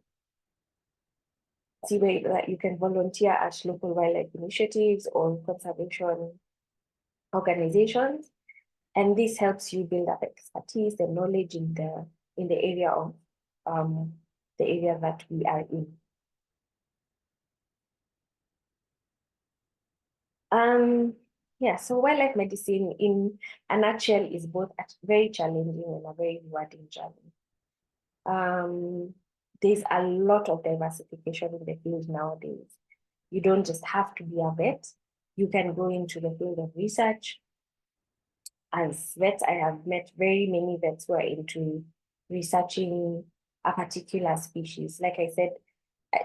See where you can volunteer at local wildlife initiatives or conservation organizations, and this helps you build up expertise and knowledge in the area of the area that we are in. Yeah, so wildlife medicine in a nutshell is both a very challenging and a very rewarding journey. There's a lot of diversification in the field nowadays. You don't just have to be a vet. You can go into the field of research. As vets, I have met very many vets who are into researching a particular species. Like I said,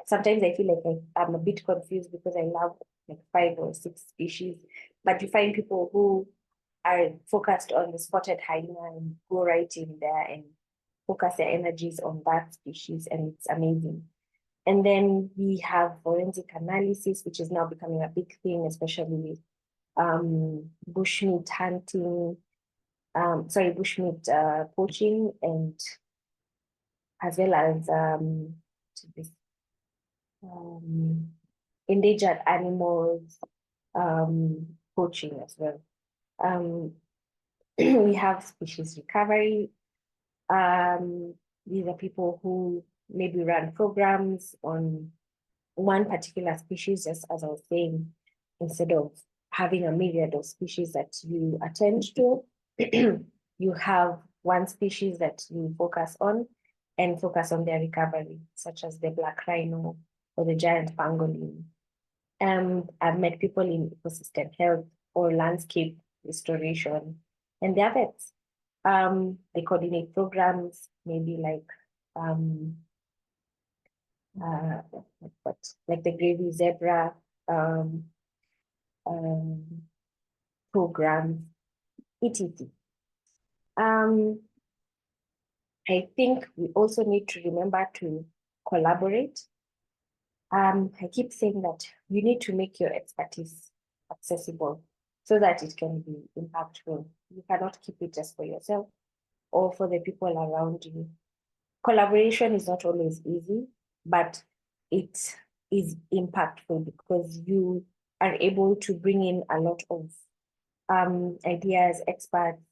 sometimes I feel like I'm a bit confused because I love like 5 or 6 species, but you find people who are focused on the spotted hyena and go right in there and focus their energies on that species, and it's amazing. And then we have forensic analysis, which is now becoming a big thing, especially with bushmeat hunting, bushmeat poaching, and as well as endangered animals poaching as well. We have species recovery. These are people who maybe run programs on one particular species, just as I was saying, instead of having a myriad of species that you attend to, you have one species that you focus on and focus on their recovery, such as the black rhino or the giant pangolin. I've met people in ecosystem health or landscape restoration, and they're vets. They coordinate programs, maybe like like the Gravy Zebra program, etc. I think we also need to remember to collaborate. I keep saying that you need to make your expertise accessible so that it can be impactful. You cannot keep it just for yourself or for the people around you. Collaboration is not always easy, but it is impactful because you are able to bring in a lot of ideas, experts,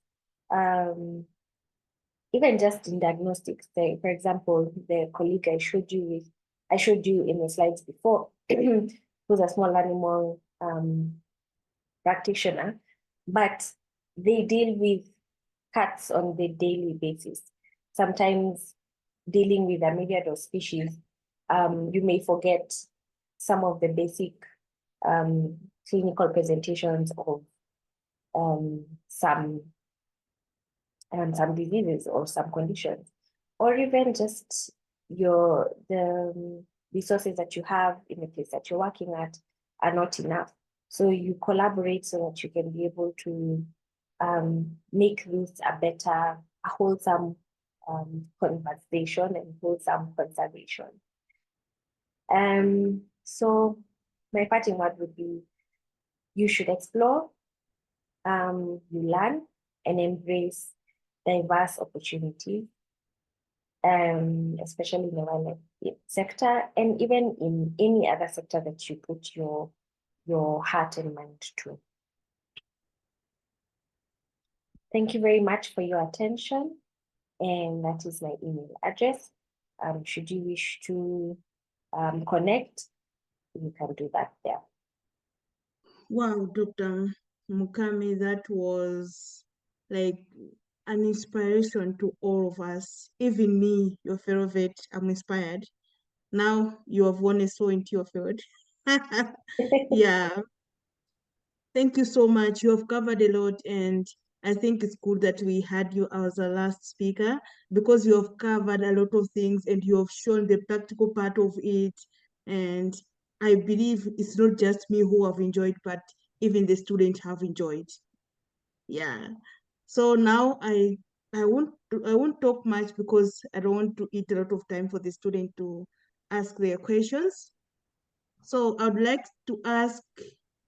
even just in diagnostics. For example, the colleague I showed you in the slides before, who's a small animal practitioner, but they deal with cats on the daily basis. Sometimes dealing with a myriad of species, you may forget some of the basic clinical presentations of some diseases or some conditions, or even just the resources that you have in the place that you're working at are not enough. So you collaborate so that you can be able to make this a wholesome conversation and wholesome conservation. So my parting word would be, you should explore, you learn and embrace diverse opportunities, especially in the wildlife sector, and even in any other sector that you put your heart and mind to. Thank you very much for your attention, and that is my email address. Should you wish to connect, you can do that there. Wow, Dr. Mukami, that was like an inspiration to all of us. Even me, your fellow vet, I'm inspired. Now you have won a soul into your field. Yeah. Thank you so much. You have covered a lot, and I think it's good that we had you as a last speaker because you have covered a lot of things and you have shown the practical part of it. And I believe it's not just me who have enjoyed, but even the students have enjoyed. Yeah. So now I won't talk much because I don't want to eat a lot of time for the student to ask their questions. So I would like to ask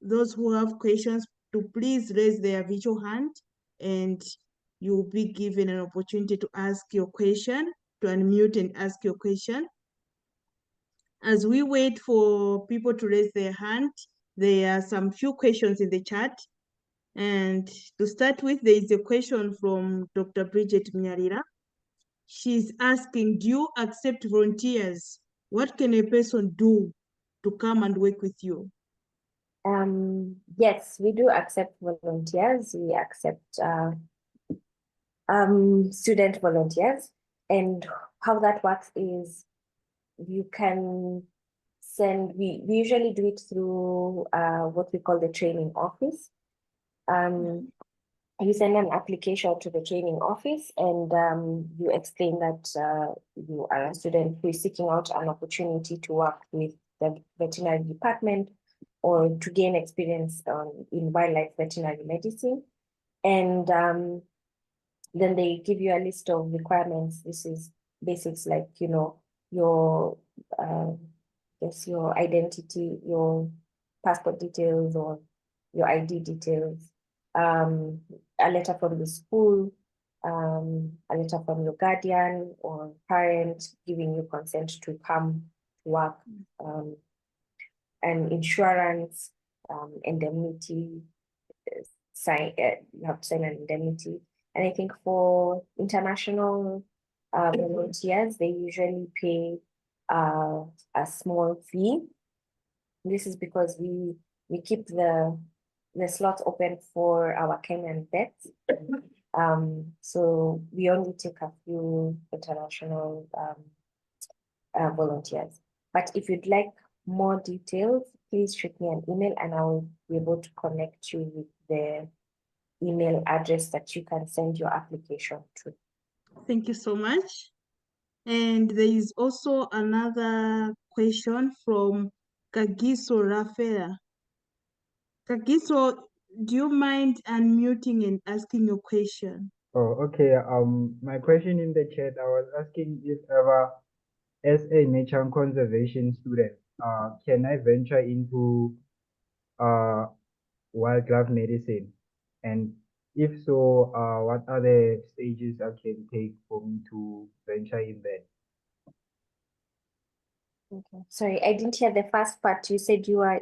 those who have questions to please raise their virtual hand, and you'll be given an opportunity to ask your question, to unmute and ask your question. As we wait for people to raise their hand, there are some few questions in the chat. And to start with, there is a question from Dr. Bridget Mnyarira. She's asking, do you accept volunteers? What can a person do to come and work with you? Yes, we do accept volunteers. We accept student volunteers. And how that works is you can send, we usually do it through what we call the training office. You send an application to the training office and you explain that you are a student who is seeking out an opportunity to work with the veterinary department or to gain experience in wildlife veterinary medicine. And then they give you a list of requirements. This is basics like, you know, your your identity, your passport details or your ID details, a letter from the school, a letter from your guardian or parent giving you consent to come to work, and insurance, indemnity, you have to sign an indemnity. And I think for international volunteers, they usually pay a small fee. This is because we keep the slots open for our Kenyan vets. So we only take a few international volunteers. But if you'd like more details, please shoot me an email and I will be able to connect you with the email address that you can send your application to. Thank you so much. And there is also another question from Kagiso Rafera. Kagiso, do you mind unmuting and asking your question? Oh, okay. My question in the chat, I was asking if ever, as a nature conservation student, can I venture into wildlife medicine? And if so, what are the stages I can take for me to venture in that? Okay. Sorry, I didn't hear the first part. You said you are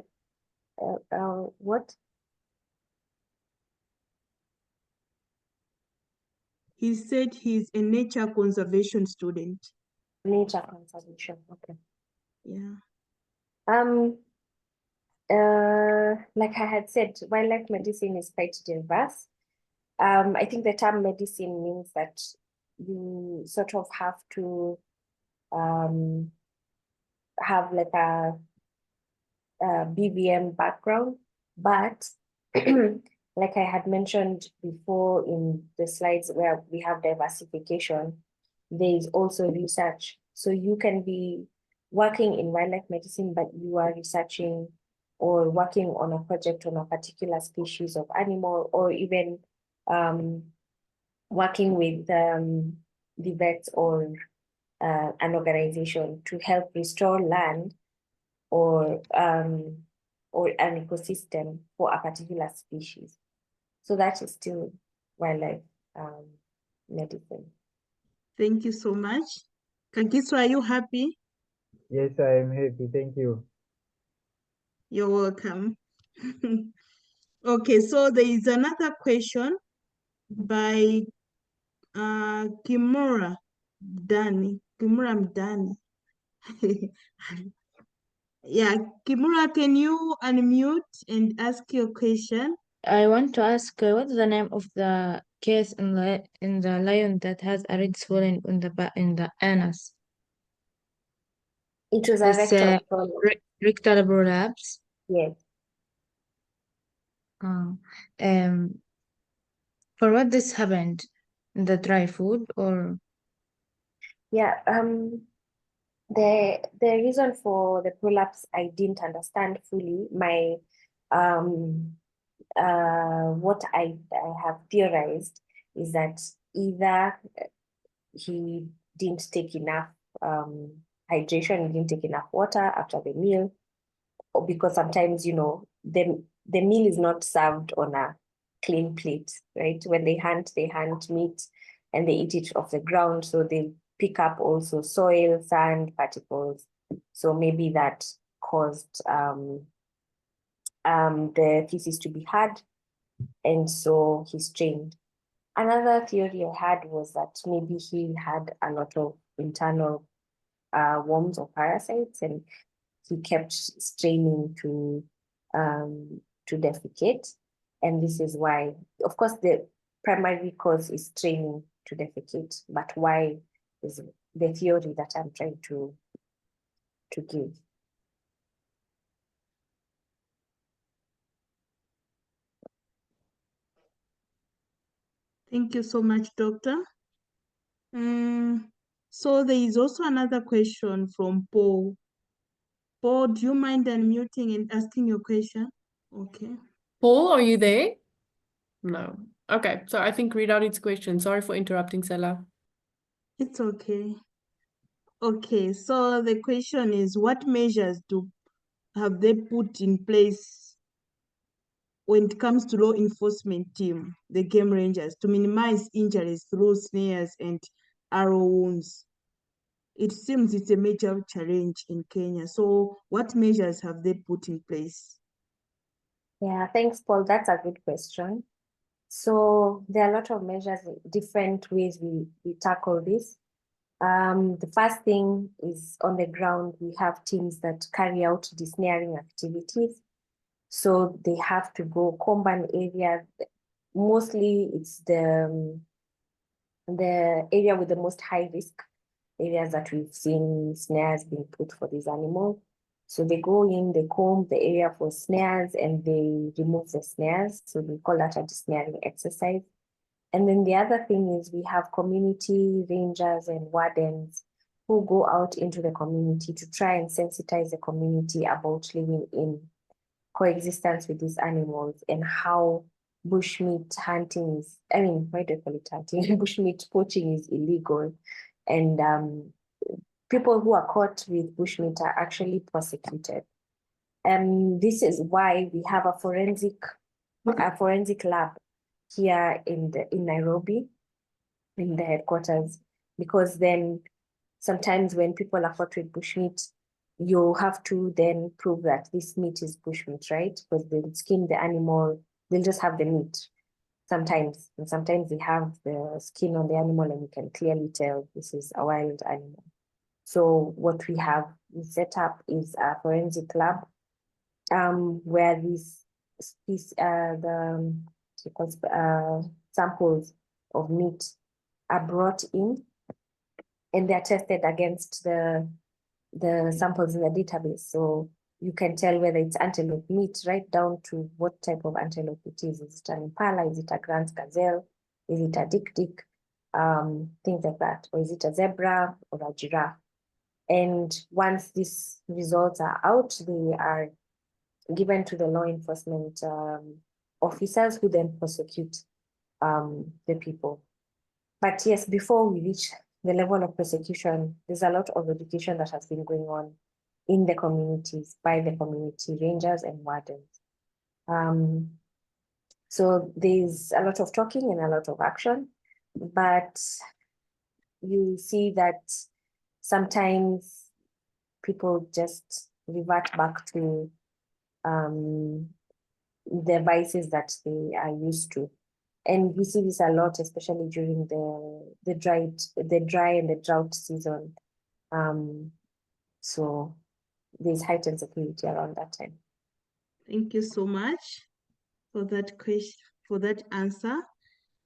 what? He said he's a nature conservation student. Nature conservation. Okay. Yeah. Like I had said, wildlife medicine is quite diverse. I think the term medicine means that you sort of have to have like a BVM background, but like I had mentioned before in the slides where we have diversification, there is also research. So you can be working in wildlife medicine, but you are researching or working on a project on a particular species of animal, or even working with the vets or an organization to help restore land or an ecosystem for a particular species. So that is still wildlife medicine. Thank you so much. Kagiso, are you happy? Yes, I am happy. Thank you. You're welcome. Okay, so there is another question by Kimura Mdani. Yeah, Kimura, can you unmute and ask your question? I want to ask, what's the name of the case in the lion that has a red swelling in the anus? It was a It's rectal swelling. rectal prolapse. Yes. For what this happened? In the dry food or? Yeah. The reason for the prolapse I didn't understand fully. What I have theorized is that either he didn't take enough hydration, he didn't take enough water after the meal, or because sometimes, the meal is not served on a clean plate, right? When they hunt meat and they eat it off the ground, so they pick up also soil, sand, particles. So maybe that caused the feces to be hard, and so he strained. Another theory I had was that maybe he had a lot of internal worms or parasites, and he kept straining to defecate. And this is why, of course, the primary cause is straining to defecate, but why is the theory that I'm trying to give. Thank you so much, Doctor. So there is also another question from Paul. Paul, do you mind unmuting and asking your question? Okay. Paul, are you there? No. Okay, so I think read out its question. Sorry for interrupting, Sela. It's okay. Okay, so the question is, what measures have they put in place when it comes to law enforcement team, the game rangers, to minimize injuries through snares and arrow wounds? It seems it's a major challenge in Kenya. So what measures have they put in place? Yeah, thanks, Paul. That's a good question. So there are a lot of measures, different ways we tackle this. The first thing is on the ground, we have teams that carry out desnaring activities. So they have to go combine areas. Mostly it's the area with the most high risk areas that we've seen snares being put for these animals. So they go in, they comb the area for snares and they remove the snares. So we call that a desnaring exercise. And then the other thing is we have community rangers and wardens who go out into the community to try and sensitize the community about living in coexistence with these animals and how bushmeat hunting is, why do I call it hunting? Bushmeat poaching is illegal. And people who are caught with bushmeat are actually prosecuted. This is why we have a forensic lab here in Nairobi, in the headquarters, because then sometimes when people are caught with bushmeat, you have to then prove that this meat is bushmeat, right? Because they'll skin the animal, they'll just have the meat sometimes. And sometimes they have the skin on the animal and you can clearly tell this is a wild animal. So what we have set up is a forensic lab where samples of meat are brought in and they're tested against the samples in the database. So you can tell whether it's antelope meat, right down to what type of antelope it is. Is it an impala? Is it a grand gazelle? Is it a dik-dik? Things like that. Or is it a zebra or a giraffe? And once these results are out, they are given to the law enforcement officers who then prosecute the people. But yes, before we reach the level of prosecution, there's a lot of education that has been going on in the communities by the community rangers and wardens. So there's a lot of talking and a lot of action, but you see that sometimes people just revert back to the vices that they are used to. And we see this a lot, especially during the dry and the drought season. So there's heightened security around that time. Thank you so much. for that question, for that answer.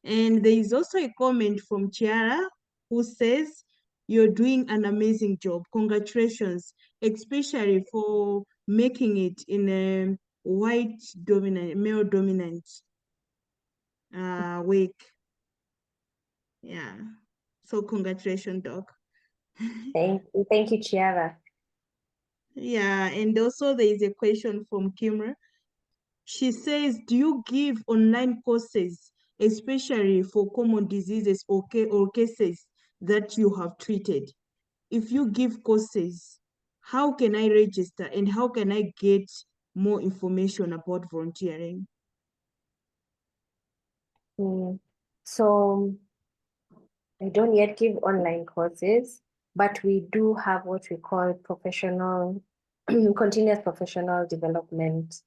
And there is also a comment from Chiara who says, "You're doing an amazing job. Congratulations, especially for making it in a white dominant, male dominant wake." Yeah. So congratulations, Doc. Thank you, Chiara. Yeah, and also there is a question from Kimra. She says, "Do you give online courses, especially for common diseases or cases that you have treated? If you give courses, how can I register and how can I get more information about volunteering?" So I don't yet give online courses, but we do have what we call professional, continuous professional development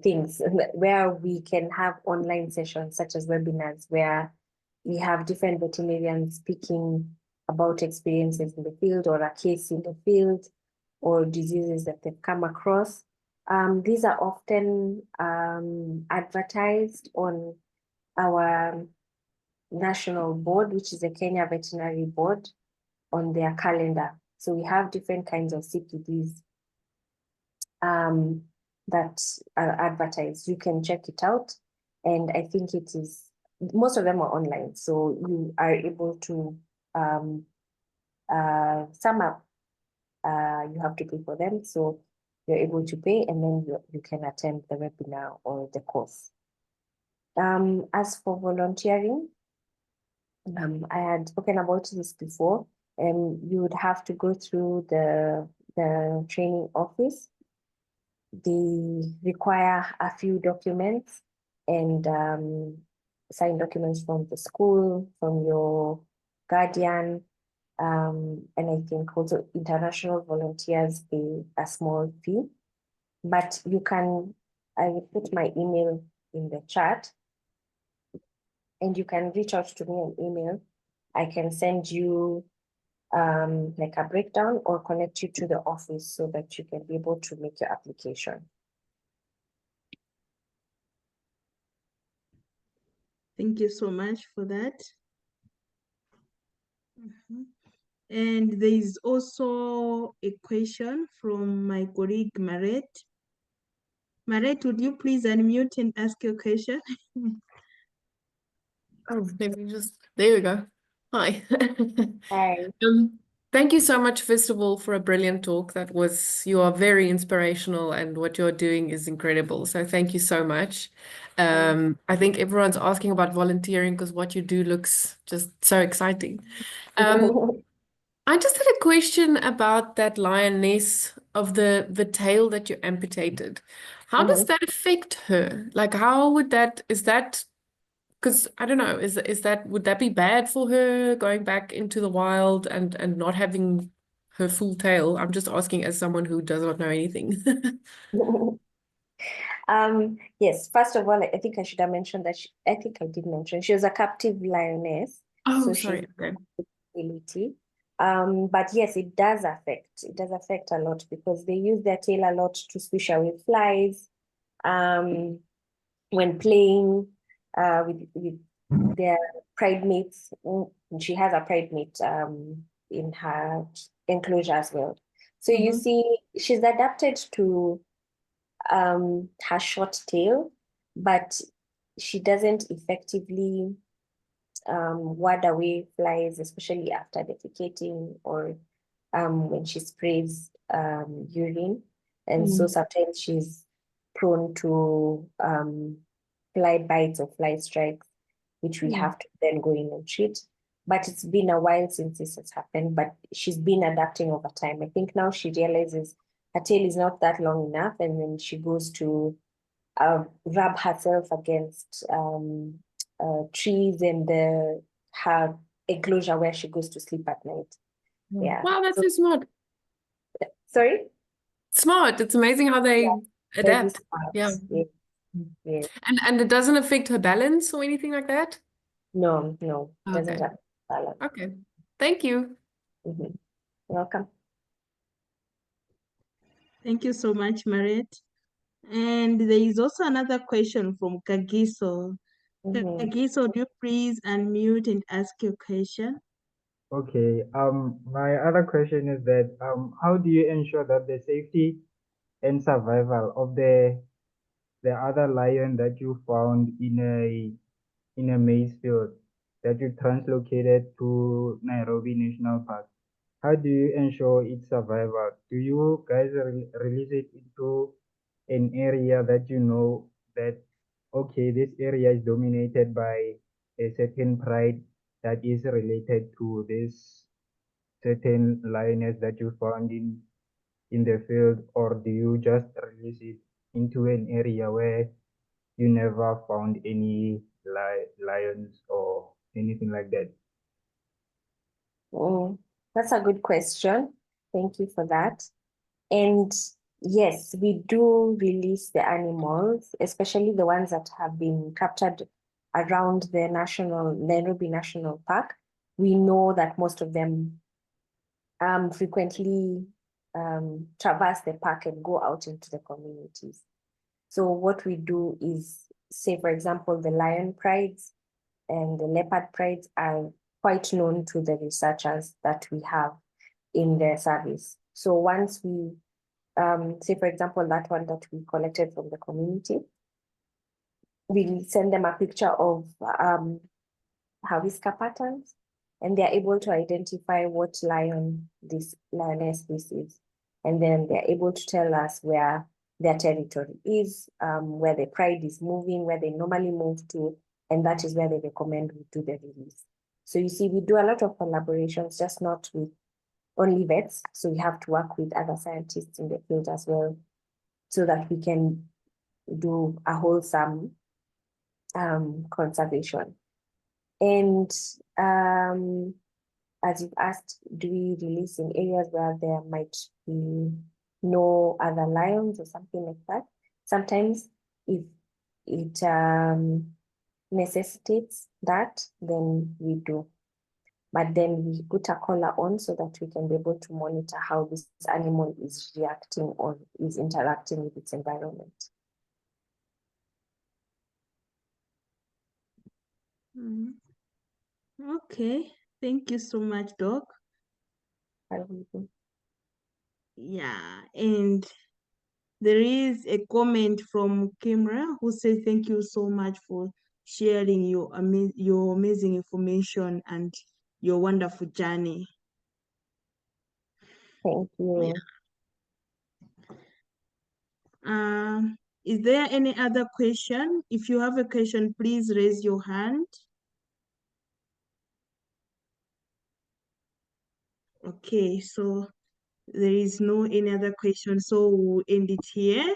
things where we can have online sessions such as webinars where we have different veterinarians speaking about experiences in the field or a case in the field or diseases that they've come across. These are often advertised on our national board, which is the Kenya Veterinary Board, on their calendar. So we have different kinds of CPDs that are advertised. You can check it out. And I think it is, most of them are online. So you are able to sum up, you have to pay for them. So you're able to pay and then you can attend the webinar or the course. As for volunteering, I had spoken about this before. You would have to go through the training office. They require a few documents and signed documents from the school, from your guardian, and I think also international volunteers pay a small fee. But you can, I will put my email in the chat and you can reach out to me on email. I can send you like a breakdown or connect you to the office so that you can be able to make your application. Thank you so much for that. And there is also a question from my colleague, Maret. Maret, would you please unmute and ask your question? Oh, let me just, there we go. Hi. Hi. Thank you so much, first of all, for a brilliant talk. You are very inspirational and what you're doing is incredible. So thank you so much. I think everyone's asking about volunteering because what you do looks just so exciting. I just had a question about that lioness of the tail that you amputated. How does that affect her? Like, how would that, is that, because I don't know, would that be bad for her going back into the wild and not having her full tail? I'm just asking as someone who does not know anything. Yes, first of all, I think I should have mentioned that I think I did mention she was a captive lioness. Oh, so sorry. she's Okay. ability. But yes, it does affect a lot because they use their tail a lot to swish away flies. When playing with their pride mates, she has a pride mate in her enclosure as well. So you see, she's adapted to her short tail, but she doesn't effectively ward away flies, especially after defecating or when she sprays urine. And so sometimes she's prone to fly bites or fly strikes, which we have to then go in and treat. But it's been a while since this has happened, but she's been adapting over time. I think now she realizes her tail is not that long enough, and then she goes to rub herself against trees and her enclosure where she goes to sleep at night. Yeah. Wow, that's so smart. Sorry? Smart. It's amazing how they adapt. Smart. Yeah. Yeah. And it doesn't affect her balance or anything like that? No, it doesn't Okay. have balance. Okay. Thank you. Welcome. Thank you so much, Maret. And there is also another question from Kagiso. Mhm. Kagiso, do you please unmute and ask your question? Okay. My other question is that how do you ensure that the safety and survival of the other lion that you found in a maize field that you translocated to Nairobi National Park? How do you ensure its survival? Do you guys release it into an area that you know that, okay, this area is dominated by a certain pride that is related to this certain lioness that you found in the field, or do you just release it into an area where you never found any lions or anything like that? That's a good question. Thank you for that. And yes, we do release the animals, especially the ones that have been captured around the Nairobi National Park. We know that most of them frequently traverse the park and go out into the communities. So what we do is, say, for example, the lion prides and the leopard prides are quite known to the researchers that we have in the service. So once we, say, for example, that one that we collected from the community, we send them a picture of whisker patterns, and they're able to identify what lioness this is. And then they're able to tell us where their territory is, where the pride is moving, where they normally move to, and that is where they recommend we do the release. So you see, we do a lot of collaborations, just not with only vets. So we have to work with other scientists in the field as well, so that we can do a wholesome conservation. And as you've asked, do we release in areas where there might be no other lions or something like that? Sometimes if it necessitates that, then we do. But then we put a collar on so that we can be able to monitor how this animal is reacting or is interacting with its environment. Okay, thank you so much, Doc. How we do. Yeah, and there is a comment from Kimra who says thank you so much for sharing your amazing information and your wonderful journey. Thank you. Is there any other question? If you have a question, please raise your hand. Okay, so there is no any other question, so we'll end it here.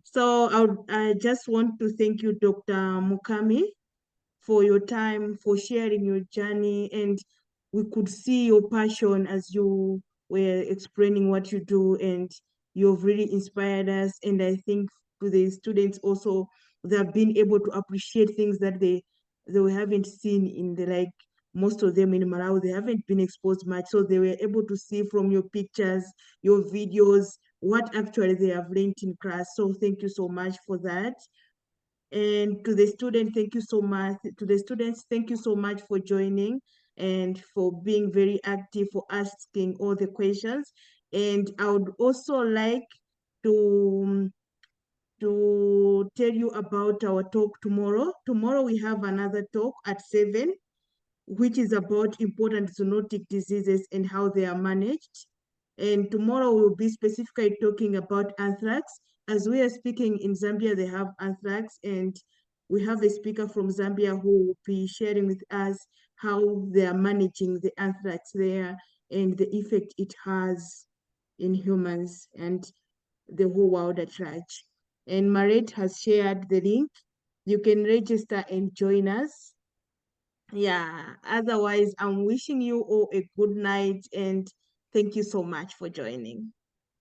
So I just want to thank you, Dr. Mukami, for your time, for sharing your journey, and we could see your passion as you were explaining what you do, and you've really inspired us. And I think to the students also, they have been able to appreciate things that they haven't seen in the, like, most of them in Malawi, they haven't been exposed much. So they were able to see from your pictures, your videos, what actually they have learned in class. So thank you so much for that. And to the students, thank you so much. To the students, thank you so much for joining and for being very active, for asking all the questions. And I would also like to tell you about our talk tomorrow. Tomorrow we have another talk at 7, which is about important zoonotic diseases and how they are managed. And tomorrow we'll be specifically talking about anthrax. As we are speaking in Zambia, they have anthrax, and we have a speaker from Zambia who will be sharing with us how they are managing the anthrax there and the effect it has in humans and the whole world at large. And Maret has shared the link. You can register and join us. Yeah, otherwise, I'm wishing you all a good night and thank you so much for joining.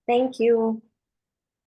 Thank you.